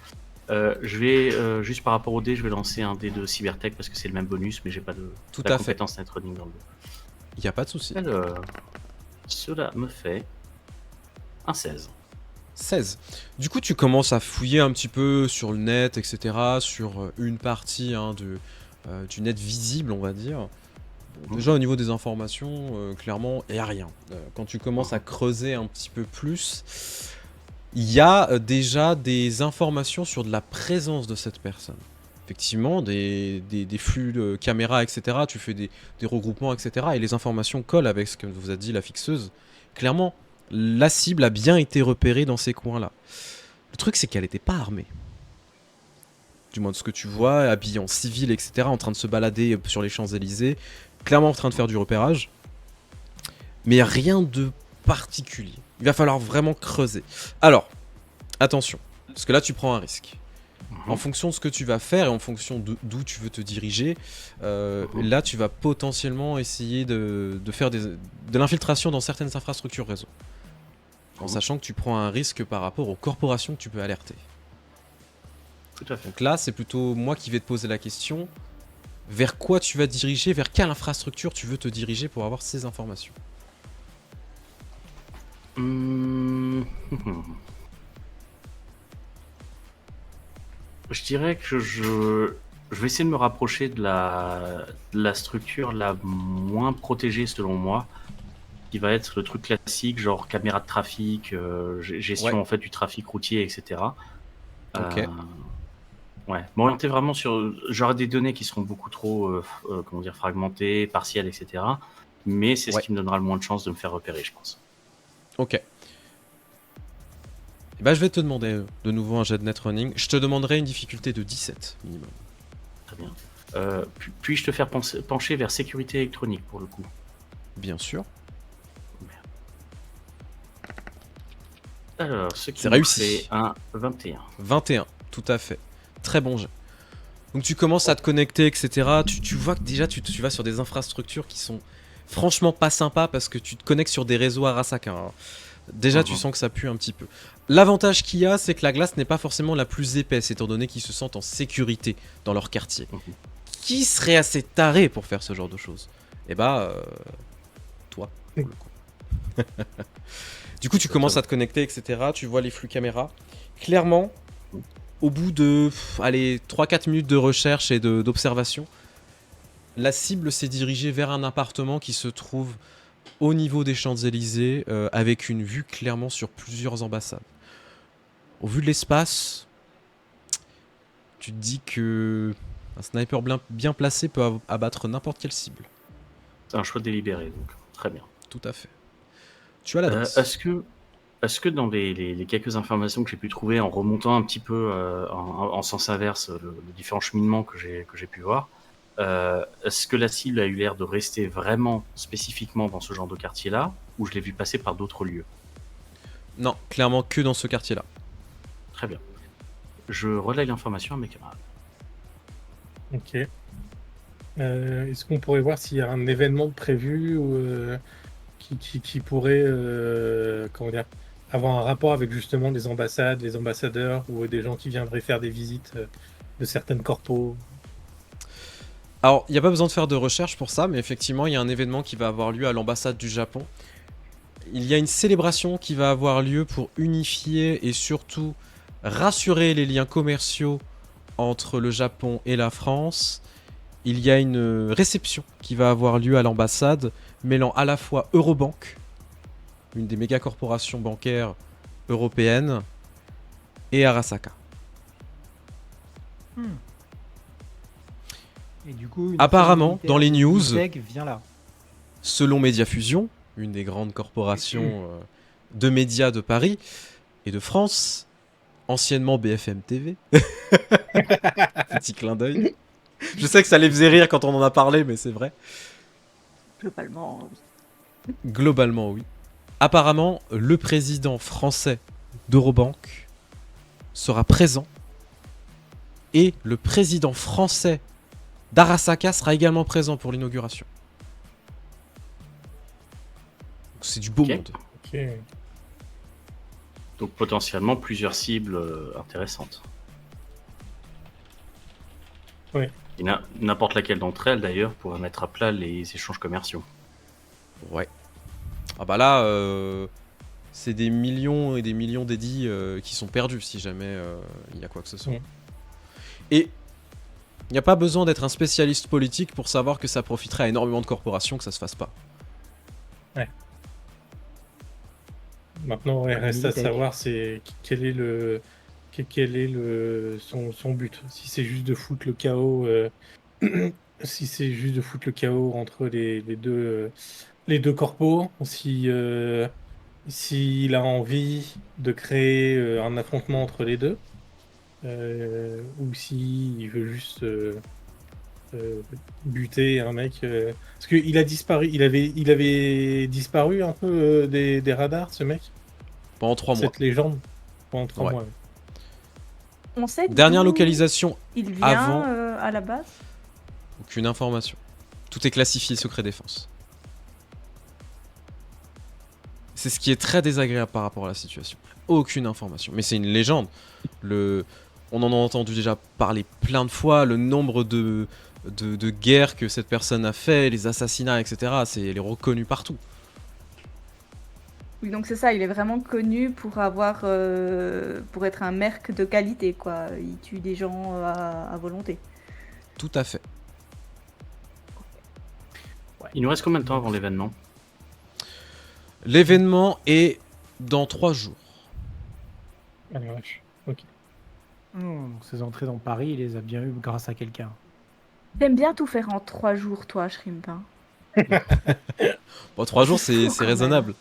Je vais, juste par rapport au dé, je vais lancer un dé de Cybertech parce que c'est le même bonus, mais j'ai pas de Tout la à fait. compétence netrunning dans le dos. Il n'y a pas de souci. Alors, cela me fait un 16. 16. Du coup, tu commences à fouiller un petit peu sur le net, etc., sur une partie du net visible, on va dire. Bon, déjà, au niveau des informations, clairement, il n'y a rien. Quand tu commences à creuser un petit peu plus, il y a déjà des informations sur de la présence de cette personne. Effectivement, des flux de caméras, etc., tu fais des regroupements, etc., et les informations collent avec ce que vous a dit la fixeuse. Clairement, la cible a bien été repérée dans ces coins-là. Le truc, c'est qu'elle n'était pas armée. Du moins de ce que tu vois, habillée en civil, etc., en train de se balader sur les Champs-Élysées, clairement en train de faire du repérage. Mais rien de particulier. Il va falloir vraiment creuser. Alors, attention, parce que là, tu prends un risque. En fonction de ce que tu vas faire et en fonction d'où tu veux te diriger, là, tu vas potentiellement essayer de faire de l'infiltration dans certaines infrastructures réseau. En sachant que tu prends un risque par rapport aux corporations que tu peux alerter. Tout à fait. Donc là, c'est plutôt moi qui vais te poser la question. Vers quoi tu vas te diriger, vers quelle infrastructure tu veux te diriger pour avoir ces informations? Je dirais que je vais essayer de me rapprocher de la structure la moins protégée selon moi, qui va être le truc classique, genre caméra de trafic, gestion Ouais. en fait du trafic routier, etc. Ok. Ouais, m'orienter vraiment sur. J'aurai des données qui seront beaucoup trop, comment dire, fragmentées, partielles, etc. Mais c'est ce Ouais. qui me donnera le moins de chances de me faire repérer, je pense. Ok. Et bah, je vais te demander de nouveau un jet de netrunning. Je te demanderai une difficulté de 17 minimum. Très bien. Puis-je te faire pencher vers sécurité électronique pour le coup? Bien sûr. Alors, ce qui C'est nous réussi. fait un 21. 21, tout à fait. Très bon jet. Donc tu commences à te connecter, etc. Tu vois que déjà tu vas sur des infrastructures qui sont franchement pas sympas parce que tu te connectes sur des réseaux Arasaka. Hein. Déjà tu sens que ça pue un petit peu. L'avantage qu'il y a, c'est que la glace n'est pas forcément la plus épaisse, étant donné qu'ils se sentent en sécurité dans leur quartier. Qui serait assez taré pour faire ce genre de choses? Eh bah, toi, pour le coup. Du coup, tu commences à te connecter, etc. Tu vois les flux caméra. Clairement, au bout de 3-4 minutes de recherche et d'observation, la cible s'est dirigée vers un appartement qui se trouve au niveau des Champs-Élysées, avec une vue clairement sur plusieurs ambassades. Au vu de l'espace, tu te dis que un sniper bien placé peut abattre n'importe quelle cible. C'est un choix délibéré, donc très bien. Tout à fait. Tu as l'adresse. Est-ce que dans les quelques informations que j'ai pu trouver en remontant un petit peu en sens inverse le différents cheminements que j'ai pu voir, est-ce que la cible a eu l'air de rester vraiment spécifiquement dans ce genre de quartier-là, ou je l'ai vu passer par d'autres lieux? Non, clairement que dans ce quartier-là. Très bien. Je relaye l'information à mes camarades. Ok. Est-ce qu'on pourrait voir s'il y a un événement prévu ou, qui pourrait comment dire, avoir un rapport avec justement les ambassades, les ambassadeurs ou des gens qui viendraient faire des visites de certaines corpos? Alors, il n'y a pas besoin de faire de recherche pour ça, mais effectivement, il y a un événement qui va avoir lieu à l'ambassade du Japon. Il y a une célébration qui va avoir lieu pour unifier et surtout rassurer les liens commerciaux entre le Japon et la France. Il y a une réception qui va avoir lieu à l'ambassade, mêlant à la fois Eurobank, une des méga corporations bancaires européennes, et Arasaka. Et du coup, une Apparemment, affaire dans les militaire de news, Big Tech vient là. selon Mediafusion, une des grandes corporations de médias de Paris et de France, anciennement BFM TV. Petit clin d'œil. Je sais que ça les faisait rire quand on en a parlé, mais c'est vrai. Globalement, oui. Globalement, oui. Apparemment, le président français d'Eurobank sera présent et le président français d'Arasaka sera également présent pour l'inauguration. Donc, c'est du beau Ok. monde. Ok. Donc potentiellement plusieurs cibles intéressantes. Oui. Et n'importe laquelle d'entre elles d'ailleurs pourrait mettre à plat les échanges commerciaux. Ouais. Ah bah là, c'est des millions et des millions d'édits qui sont perdus si jamais il y a quoi que ce soit. Ouais. Et il n'y a pas besoin d'être un spécialiste politique pour savoir que ça profiterait à énormément de corporations que ça se fasse pas. Maintenant, il reste à Militech. savoir quel est son but. Si c'est juste de foutre le chaos, si c'est juste de foutre le chaos entre les deux corpos, s'il a envie de créer un affrontement entre les deux, ou s'il veut juste buter un mec. Parce qu'il a disparu, il avait disparu un peu des radars, ce mec. Pendant 3 mois. Cette légende pendant 3 Ouais. mois. On sait Dernière d'où localisation, il vient avant. à la base. Aucune information. Tout est classifié secret défense. C'est ce qui est très désagréable par rapport à la situation. Aucune information. Mais c'est une légende. On en a entendu déjà parler plein de fois. Le nombre de guerres que cette personne a fait, les assassinats, etc. Elle est reconnue partout. Oui, donc c'est ça, il est vraiment connu pour avoir, pour être un merc de qualité, quoi. Il tue des gens à volonté. Tout à fait. Il nous reste combien de temps avant l'événement? L'événement est dans 3 jours. Ah, la vache. Ok. Donc ses entrées dans Paris, il les a bien eues grâce à quelqu'un. T'aimes bien tout faire en 3 jours, toi, Shrimp. Hein. Bon, 3 jours, C'est fou, c'est quand même. raisonnable.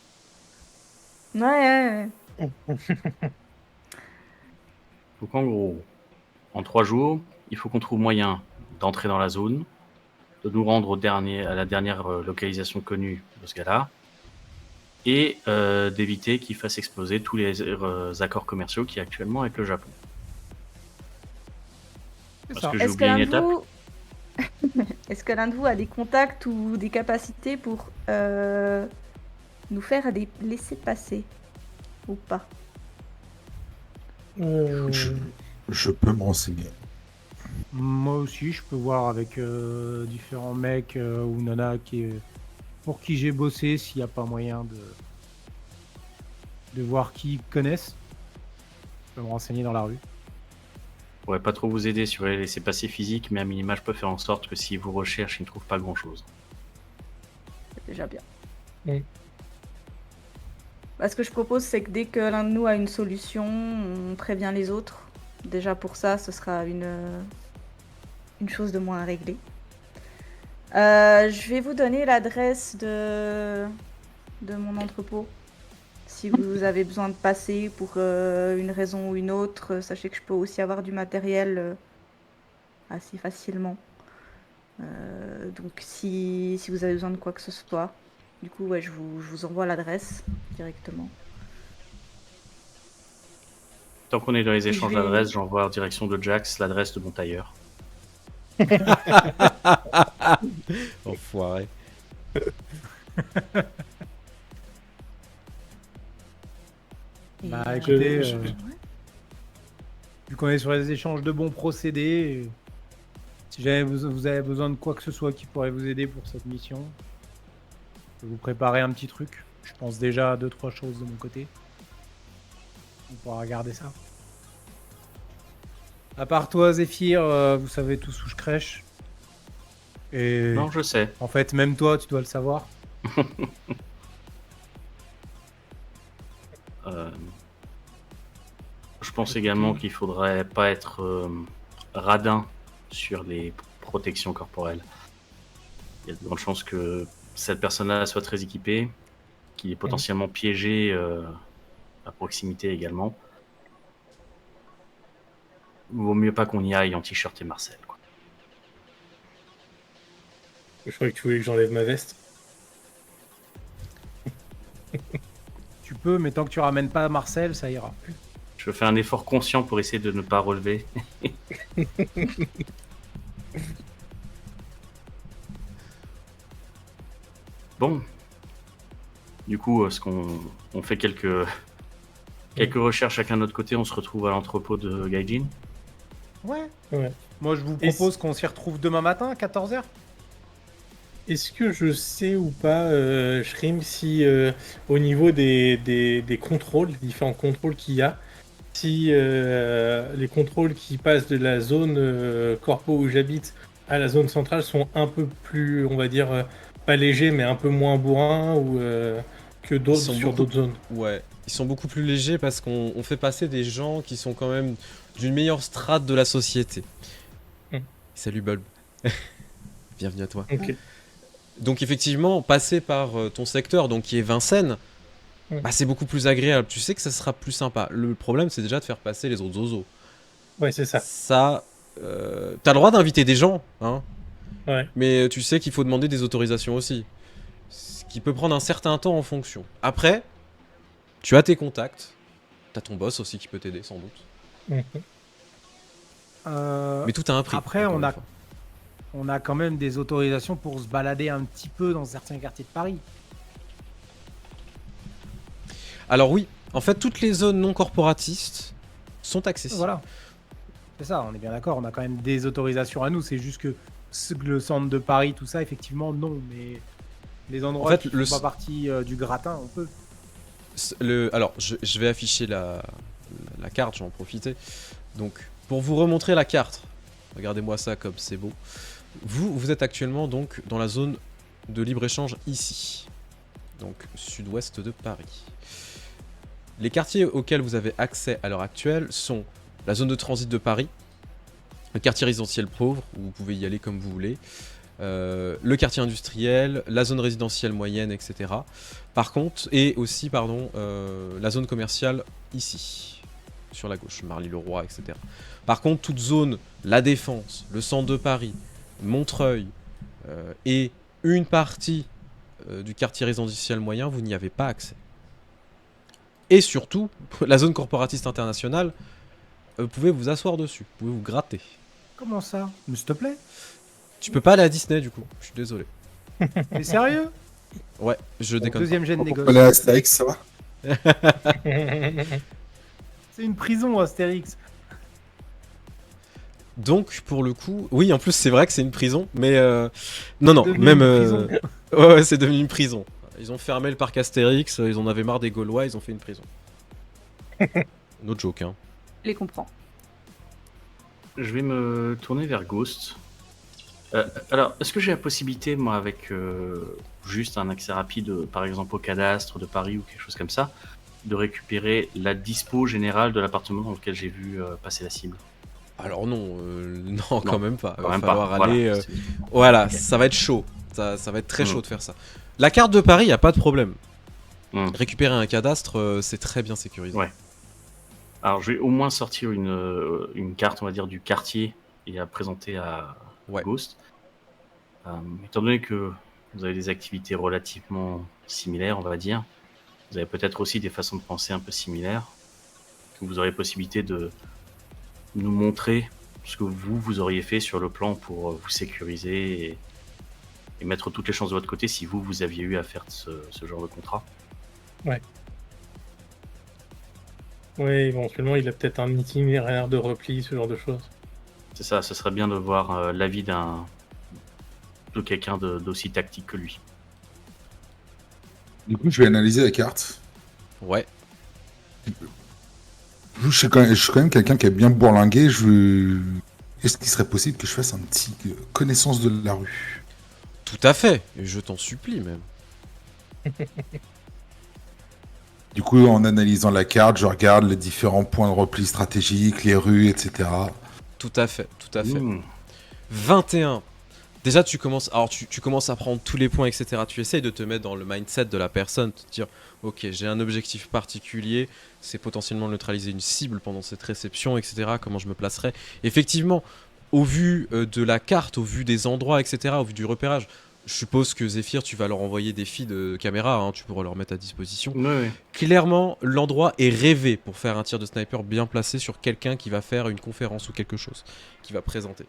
Ouais. Donc en gros, en 3 jours, il faut qu'on trouve moyen d'entrer dans la zone, de nous rendre à la dernière localisation connue de ce gars-là, et d'éviter qu'il fasse exploser tous les accords commerciaux qu'il y a actuellement avec le Japon. C'est Parce ça. que j'ai Est-ce que oublié une l'un de étape. vous... Est-ce que l'un de vous a des contacts ou des capacités pour nous faire des laissez-passer ou pas? Je peux me renseigner. Moi aussi, je peux voir avec différents mecs ou nanas pour qui j'ai bossé, s'il n'y a pas moyen de voir qui ils connaissent. Je peux me renseigner dans la rue. Je pourrais pas trop vous aider sur les laissez-passer physiques, mais à minima, je peux faire en sorte que s'ils vous recherchent, ils ne trouvent pas grand-chose. C'est déjà bien. Oui. Ce que je propose, c'est que dès que l'un de nous a une solution, on prévient les autres. Déjà pour ça, ce sera une chose de moins à régler. Je vais vous donner l'adresse de mon entrepôt. Si vous avez besoin de passer pour une raison ou une autre, sachez que je peux aussi avoir du matériel assez facilement. Donc si vous avez besoin de quoi que ce soit, du coup, ouais, je vous envoie l'adresse directement. Tant qu'on est dans les Je échanges vais- d'adresses, j'envoie en direction de Jax l'adresse de mon tailleur. Enfoiré. Et, Bah, écoutez, ouais. vu qu'on est sur les échanges de bons procédés, si jamais vous avez besoin de quoi que ce soit qui pourrait vous aider pour cette mission, je vais vous préparer un petit truc. Je pense déjà à 2-3 choses de mon côté. On pourra regarder ça. À part toi, Zéphyr, vous savez tous où je crèche. Et Non, je sais. en fait, même toi, tu dois le savoir. Je pense également qu'il faudrait pas être radin sur les protections corporelles. Il y a de grandes chances que cette personne-là soit très équipée, qu'il est potentiellement piégé à proximité également. Vaut mieux pas qu'on y aille en t-shirt et Marcel, quoi. Je croyais que tu voulais que j'enlève ma veste. Tu peux, mais tant que tu ramènes pas Marcel, ça ira. Je fais un effort conscient pour essayer de ne pas relever. Bon. Du coup, est-ce qu'on fait quelques recherches chacun de notre côté, on se retrouve à l'entrepôt de Gaijin. Ouais. Ouais. Moi, je vous Et propose qu'on s'y retrouve demain matin à 14h. Est-ce que je sais ou pas, Shrim, si au niveau des contrôles, les différents contrôles qu'il y a, si les contrôles qui passent de la zone corpo où j'habite à la zone centrale sont un peu plus, on va dire, pas légers, mais un peu moins bourrins ou que d'autres sont sur beaucoup- d'autres zones. Ouais, ils sont beaucoup plus légers parce qu'on fait passer des gens qui sont quand même d'une meilleure strate de la société. Salut Bulb. Bienvenue à toi. Ok. Donc effectivement, passer par ton secteur, donc qui est Vincennes, bah, c'est beaucoup plus agréable. Tu sais que ça sera plus sympa. Le problème, c'est déjà de faire passer les autres zozos. Ouais, c'est ça. Ça, t'as le droit d'inviter des gens, hein. Ouais. Mais tu sais qu'il faut demander des autorisations aussi. Ce qui peut prendre un certain temps en fonction. Après, tu as tes contacts. T'as ton boss aussi qui peut t'aider, sans doute. Mhm. Mais tout a un prix. Après, encore on une a, fois. on a quand même des autorisations pour se balader un petit peu dans certains quartiers de Paris. Alors oui, en fait, toutes les zones non corporatistes sont accessibles. Voilà. C'est ça, on est bien d'accord. On a quand même des autorisations à nous. C'est juste que le centre de Paris, tout ça, effectivement, non. Mais les endroits En fait, qui le font pas partie du gratin, on peut. Alors, je vais afficher la carte, je vais en profiter. Donc, pour vous remontrer la carte, regardez-moi ça comme c'est beau. Vous êtes actuellement donc dans la zone de libre-échange ici. Donc, sud-ouest de Paris. Les quartiers auxquels vous avez accès à l'heure actuelle sont la zone de transit de Paris, le quartier résidentiel pauvre, où vous pouvez y aller comme vous voulez, le quartier industriel, la zone résidentielle moyenne, etc. Par contre, et aussi, la zone commerciale ici, sur la gauche, Marly-le-Roi, etc. Par contre, toute zone, la Défense, le centre de Paris, Montreuil, et une partie du quartier résidentiel moyen, vous n'y avez pas accès. Et surtout, la zone corporatiste internationale, vous pouvez vous asseoir dessus, vous pouvez vous gratter. Comment ça? Mais s'il te plaît. Tu peux pas aller à Disney du coup, je suis désolé. T'es sérieux? Ouais, je Bon, déconne. deuxième gène Pour négoce. aller à Astérix, ça va? C'est une prison, Astérix. Donc pour le coup, oui en plus c'est vrai que c'est une prison, mais non, devenu même une prison. ouais, c'est devenu une prison. Ils ont fermé le parc Astérix, ils en avaient marre des Gaulois, ils ont fait une prison. No joke, hein. Je les comprends. Je vais me tourner vers Ghost. Alors, est-ce que j'ai la possibilité, moi, avec juste un accès rapide, par exemple au cadastre de Paris ou quelque chose comme ça, de récupérer la dispo générale de l'appartement dans lequel j'ai vu passer la cible? Alors non, non, quand même pas. Quand Va même falloir pas. aller. Voilà. Voilà, Ok. ça va être chaud. Ça va être très chaud de faire ça. La carte de Paris, y a pas de problème. Récupérer un cadastre, c'est très bien sécurisé. Ouais. Alors, je vais au moins sortir une carte, on va dire, du quartier et à présenter à Ouais. Ghost. Étant donné que vous avez des activités relativement similaires, on va dire, vous avez peut-être aussi des façons de penser un peu similaires, que vous aurez possibilité de nous montrer ce que vous auriez fait sur le plan pour vous sécuriser et mettre toutes les chances de votre côté si vous aviez eu à faire ce genre de contrat. Oui, éventuellement, il a peut-être un itinéraire de repli, ce genre de choses. C'est ça, ce serait bien de voir l'avis de quelqu'un d'aussi tactique que lui. Du coup, je vais analyser la carte. Ouais. Je suis quand même quelqu'un qui est bien bourlingué. Est-ce qu'il serait possible que je fasse un petit connaissance de la rue? Tout à fait. Et je t'en supplie même. Du coup, en analysant la carte, je regarde les différents points de repli stratégiques, les rues, etc. Tout à fait, tout à fait. Mmh. 21. Déjà, tu commences à prendre tous les points, etc. Tu essayes de te mettre dans le mindset de la personne, te dire, ok, j'ai un objectif particulier, c'est potentiellement neutraliser une cible pendant cette réception, etc. Comment je me placerai. Effectivement, au vu de la carte, au vu des endroits, etc., au vu du repérage, je suppose que Zéphyr, tu vas leur envoyer des feeds de caméra, hein, tu pourras leur mettre à disposition. Ouais. Clairement, l'endroit est rêvé pour faire un tir de sniper bien placé sur quelqu'un qui va faire une conférence ou quelque chose, qui va présenter.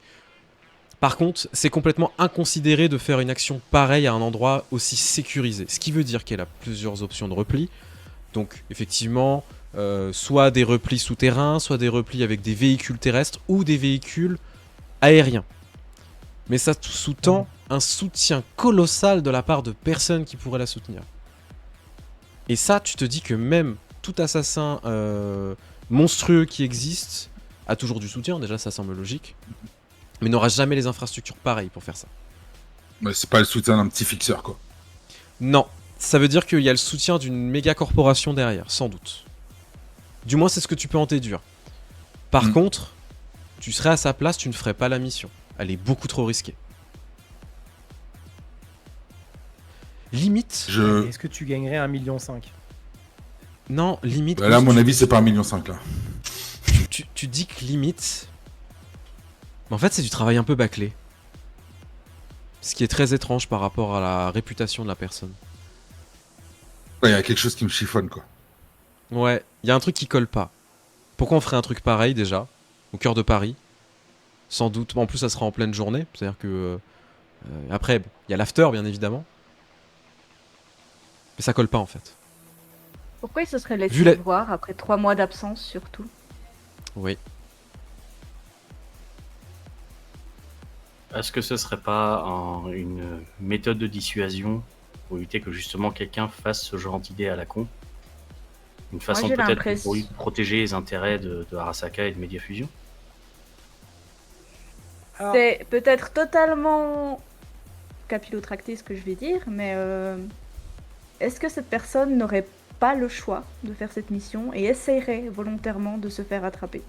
Par contre, c'est complètement inconsidéré de faire une action pareille à un endroit aussi sécurisé. Ce qui veut dire qu'elle a plusieurs options de repli. Donc, effectivement, soit des replis souterrains, soit des replis avec des véhicules terrestres ou des véhicules aériens. Mais ça sous-tend un soutien colossal de la part de personnes qui pourraient la soutenir. Et ça, tu te dis que même tout assassin monstrueux qui existe a toujours du soutien, déjà ça semble logique, mais n'aura jamais les infrastructures pareilles pour faire ça. Mais c'est pas le soutien d'un petit fixeur, quoi. Non, ça veut dire qu'il y a le soutien d'une méga corporation derrière, sans doute. Du moins, c'est ce que tu peux en déduire. Par contre, tu serais à sa place, tu ne ferais pas la mission. Elle est beaucoup trop risquée. Limite... Est-ce que tu gagnerais 1,5 million? Non, limite... Là, à mon avis, c'est pas 1,5 million, là. Tu dis que limite... Mais en fait, c'est du travail un peu bâclé. Ce qui est très étrange par rapport à la réputation de la personne. Ouais, il y a quelque chose qui me chiffonne, quoi. Ouais, il y a un truc qui colle pas. Pourquoi on ferait un truc pareil, déjà, au cœur de Paris? Sans doute, en plus ça sera en pleine journée, c'est-à-dire que... après, il y a l'after, bien évidemment. Mais ça colle pas, en fait. Pourquoi il se serait laissé Vu la- voir après 3 mois d'absence, surtout? Oui. Est-ce que ce serait pas une méthode de dissuasion pour éviter que justement quelqu'un fasse ce genre d'idée à la con? Une façon j'ai peut-être l'impression- pour lui protéger les intérêts de Arasaka et de Mediafusion? Alors, C'est peut-être totalement capillotracté ce que je vais dire, mais est-ce que cette personne n'aurait pas le choix de faire cette mission et essayerait volontairement de se faire attraper?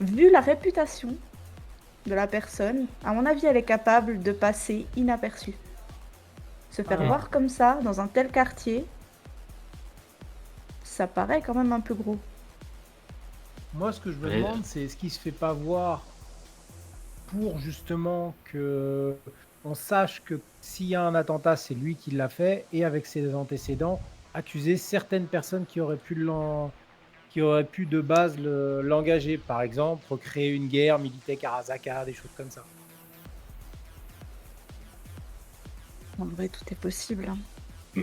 vu la réputation de la personne, à mon avis, elle est capable de passer inaperçue. Se faire Ah. voir comme ça, dans un tel quartier, ça paraît quand même un peu gros. Moi, ce que je me Ouais. demande, c'est est-ce qu'il se fait pas voir pour justement que on sache que s'il y a un attentat, c'est lui qui l'a fait, et avec ses antécédents, accuser certaines personnes qui auraient pu de base l'engager. Par exemple, créer une guerre, militer Karasaka, des choses comme ça. En vrai, tout est possible. Hein.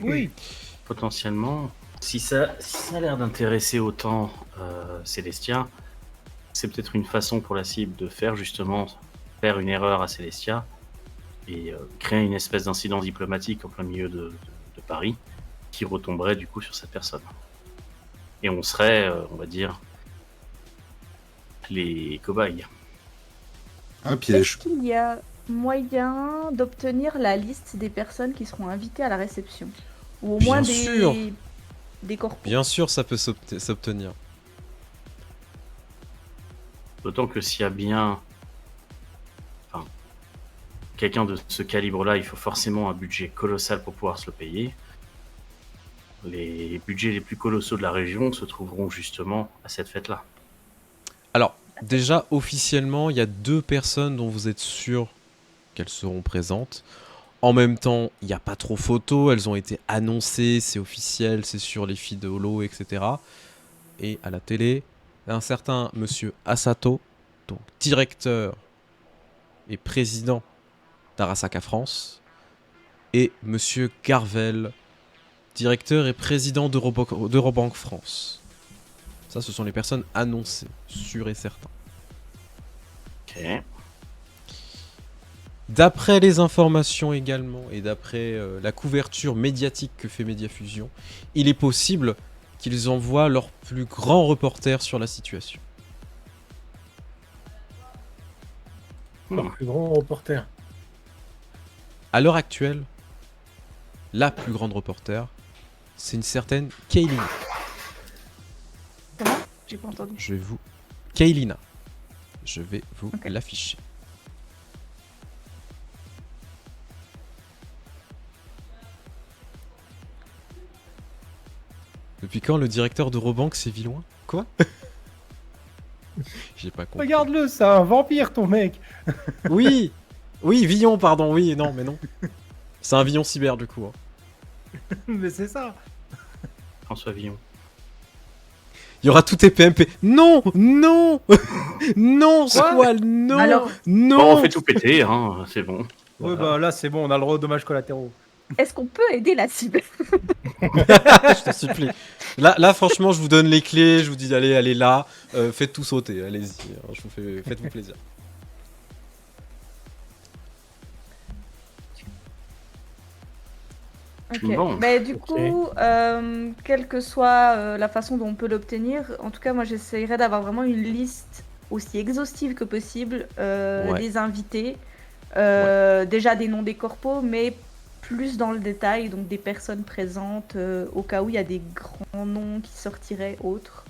Oui, Potentiellement, si ça a l'air d'intéresser autant Célestia, c'est peut-être une façon pour la cible de faire une erreur à Célestia et créer une espèce d'incident diplomatique en plein milieu de Paris qui retomberait du coup sur cette personne. Et on serait, on va dire, les cobayes. Un Est-ce piège. qu'il y a moyen d'obtenir la liste des personnes qui seront invitées à la réception? Ou au Bien moins sûr. des corpos? Bien sûr, ça peut s'obtenir. D'autant que s'il y a bien quelqu'un de ce calibre-là, il faut forcément un budget colossal pour pouvoir se le payer. Les budgets les plus colossaux de la région se trouveront justement à cette fête-là. Alors, déjà, officiellement, il y a 2 personnes dont vous êtes sûr qu'elles seront présentes. En même temps, il n'y a pas trop photo, elles ont été annoncées, c'est officiel, c'est sur les feeds de Holo, etc. Et à la télé, un certain monsieur Asato, donc directeur et président d'Arasaka France, et monsieur Garvel, directeur et président d'Eurobank France. Ça, ce sont les personnes annoncées, sûres et certaines. Ok. D'après les informations également, et d'après la couverture médiatique que fait Mediafusion, il est possible qu'ils envoient leur plus grand reporter sur la situation. Le plus grand reporter. À l'heure actuelle, la plus grande reporter, c'est une certaine Kaylina. Comment? J'ai pas entendu. Kaylina. Je vais vous Ok. l'afficher. Depuis quand le directeur d'Eurobank c'est Villoin? Quoi? J'ai pas compris. regarde-le, c'est un vampire, ton mec. Oui! Oui, Villon, pardon, oui, non, mais non. C'est un Villon cyber du coup. Hein. Mais c'est ça. François Villon. Il y aura tout tes PMP. Non! Non! Non, Squall, non! Alors- non! Bon, on fait tout péter, hein, c'est bon. Ouais, Voilà. bah là, c'est bon, on a le droit aux dommages collatéraux. Est-ce qu'on peut aider la cible? Je t'en supplie. Là, franchement, je vous donne les clés, je vous dis allez là, faites tout sauter, allez-y, hein, faites-vous plaisir. Ok. Bon, Mais du ok. coup, quelle que soit la façon dont on peut l'obtenir, en tout cas, moi j'essayerais d'avoir vraiment une liste aussi exhaustive que possible Ouais. des invités, déjà des noms des corpos, mais plus dans le détail, donc des personnes présentes, au cas où il y a des grands noms qui sortiraient autres,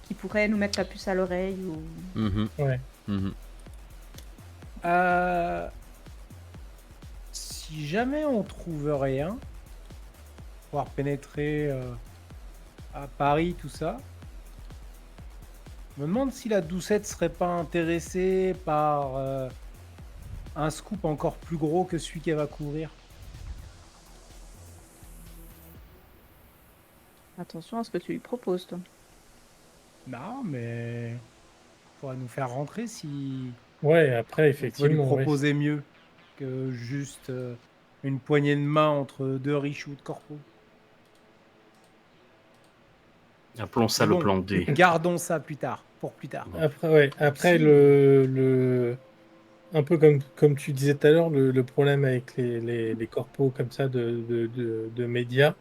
qui pourraient nous mettre la puce à l'oreille. Ou... Mhm, Ouais. mhm. Si jamais on trouve rien, pouvoir pénétrer à Paris, tout ça, je me demande si la Doucette serait pas intéressée par un scoop encore plus gros que celui qu'elle va couvrir. Attention à ce que tu lui proposes, toi. Non, mais pourra nous faire rentrer si Ouais, après, on peut lui effectivement. ouais. proposer mieux que juste une poignée de main entre 2 richoux de corpo. appelons ça Mais le bon, plan D. Gardons ça plus tard, pour plus tard. Après, ouais. Après Si. un peu comme tu disais tout à l'heure, le problème avec les corpos comme ça de médias,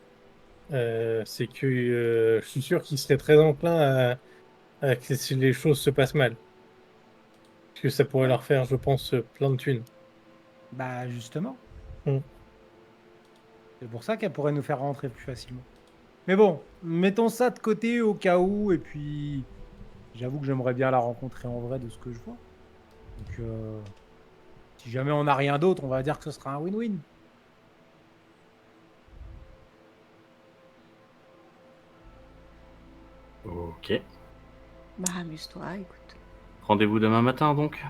c'est que je suis sûr qu'ils seraient très enclins à que les choses se passent mal. Parce que ça pourrait leur faire, je pense, plein de thunes. Bah justement. Mm. C'est pour ça qu'elle pourrait nous faire rentrer plus facilement. Mais bon, mettons ça de côté au cas où, et puis J'avoue que j'aimerais bien la rencontrer en vrai de ce que je vois. Donc, si jamais on n'a rien d'autre, on va dire que ce sera un win-win. Ok. Bah, amuse-toi, écoute. Rendez-vous demain matin donc.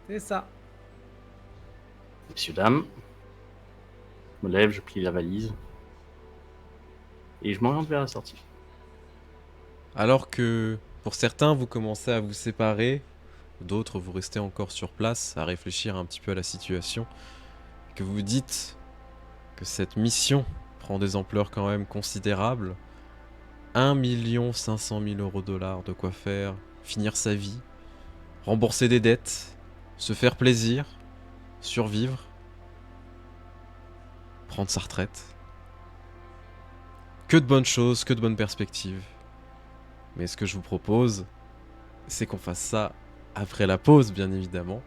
C'est ça. Messieurs, dames. Je me lève, je plie la valise. Et je m'oriente vers la sortie. Alors que pour certains, vous commencez à vous séparer, d'autres, vous restez encore sur place à réfléchir un petit peu à la situation, que vous vous dites que cette mission prend des ampleurs quand même considérables. 1 500 000 $, de quoi faire, finir sa vie, rembourser des dettes, se faire plaisir, survivre, prendre sa retraite. Que de bonnes choses, que de bonnes perspectives. Mais ce que je vous propose, c'est qu'on fasse ça après la pause, bien évidemment.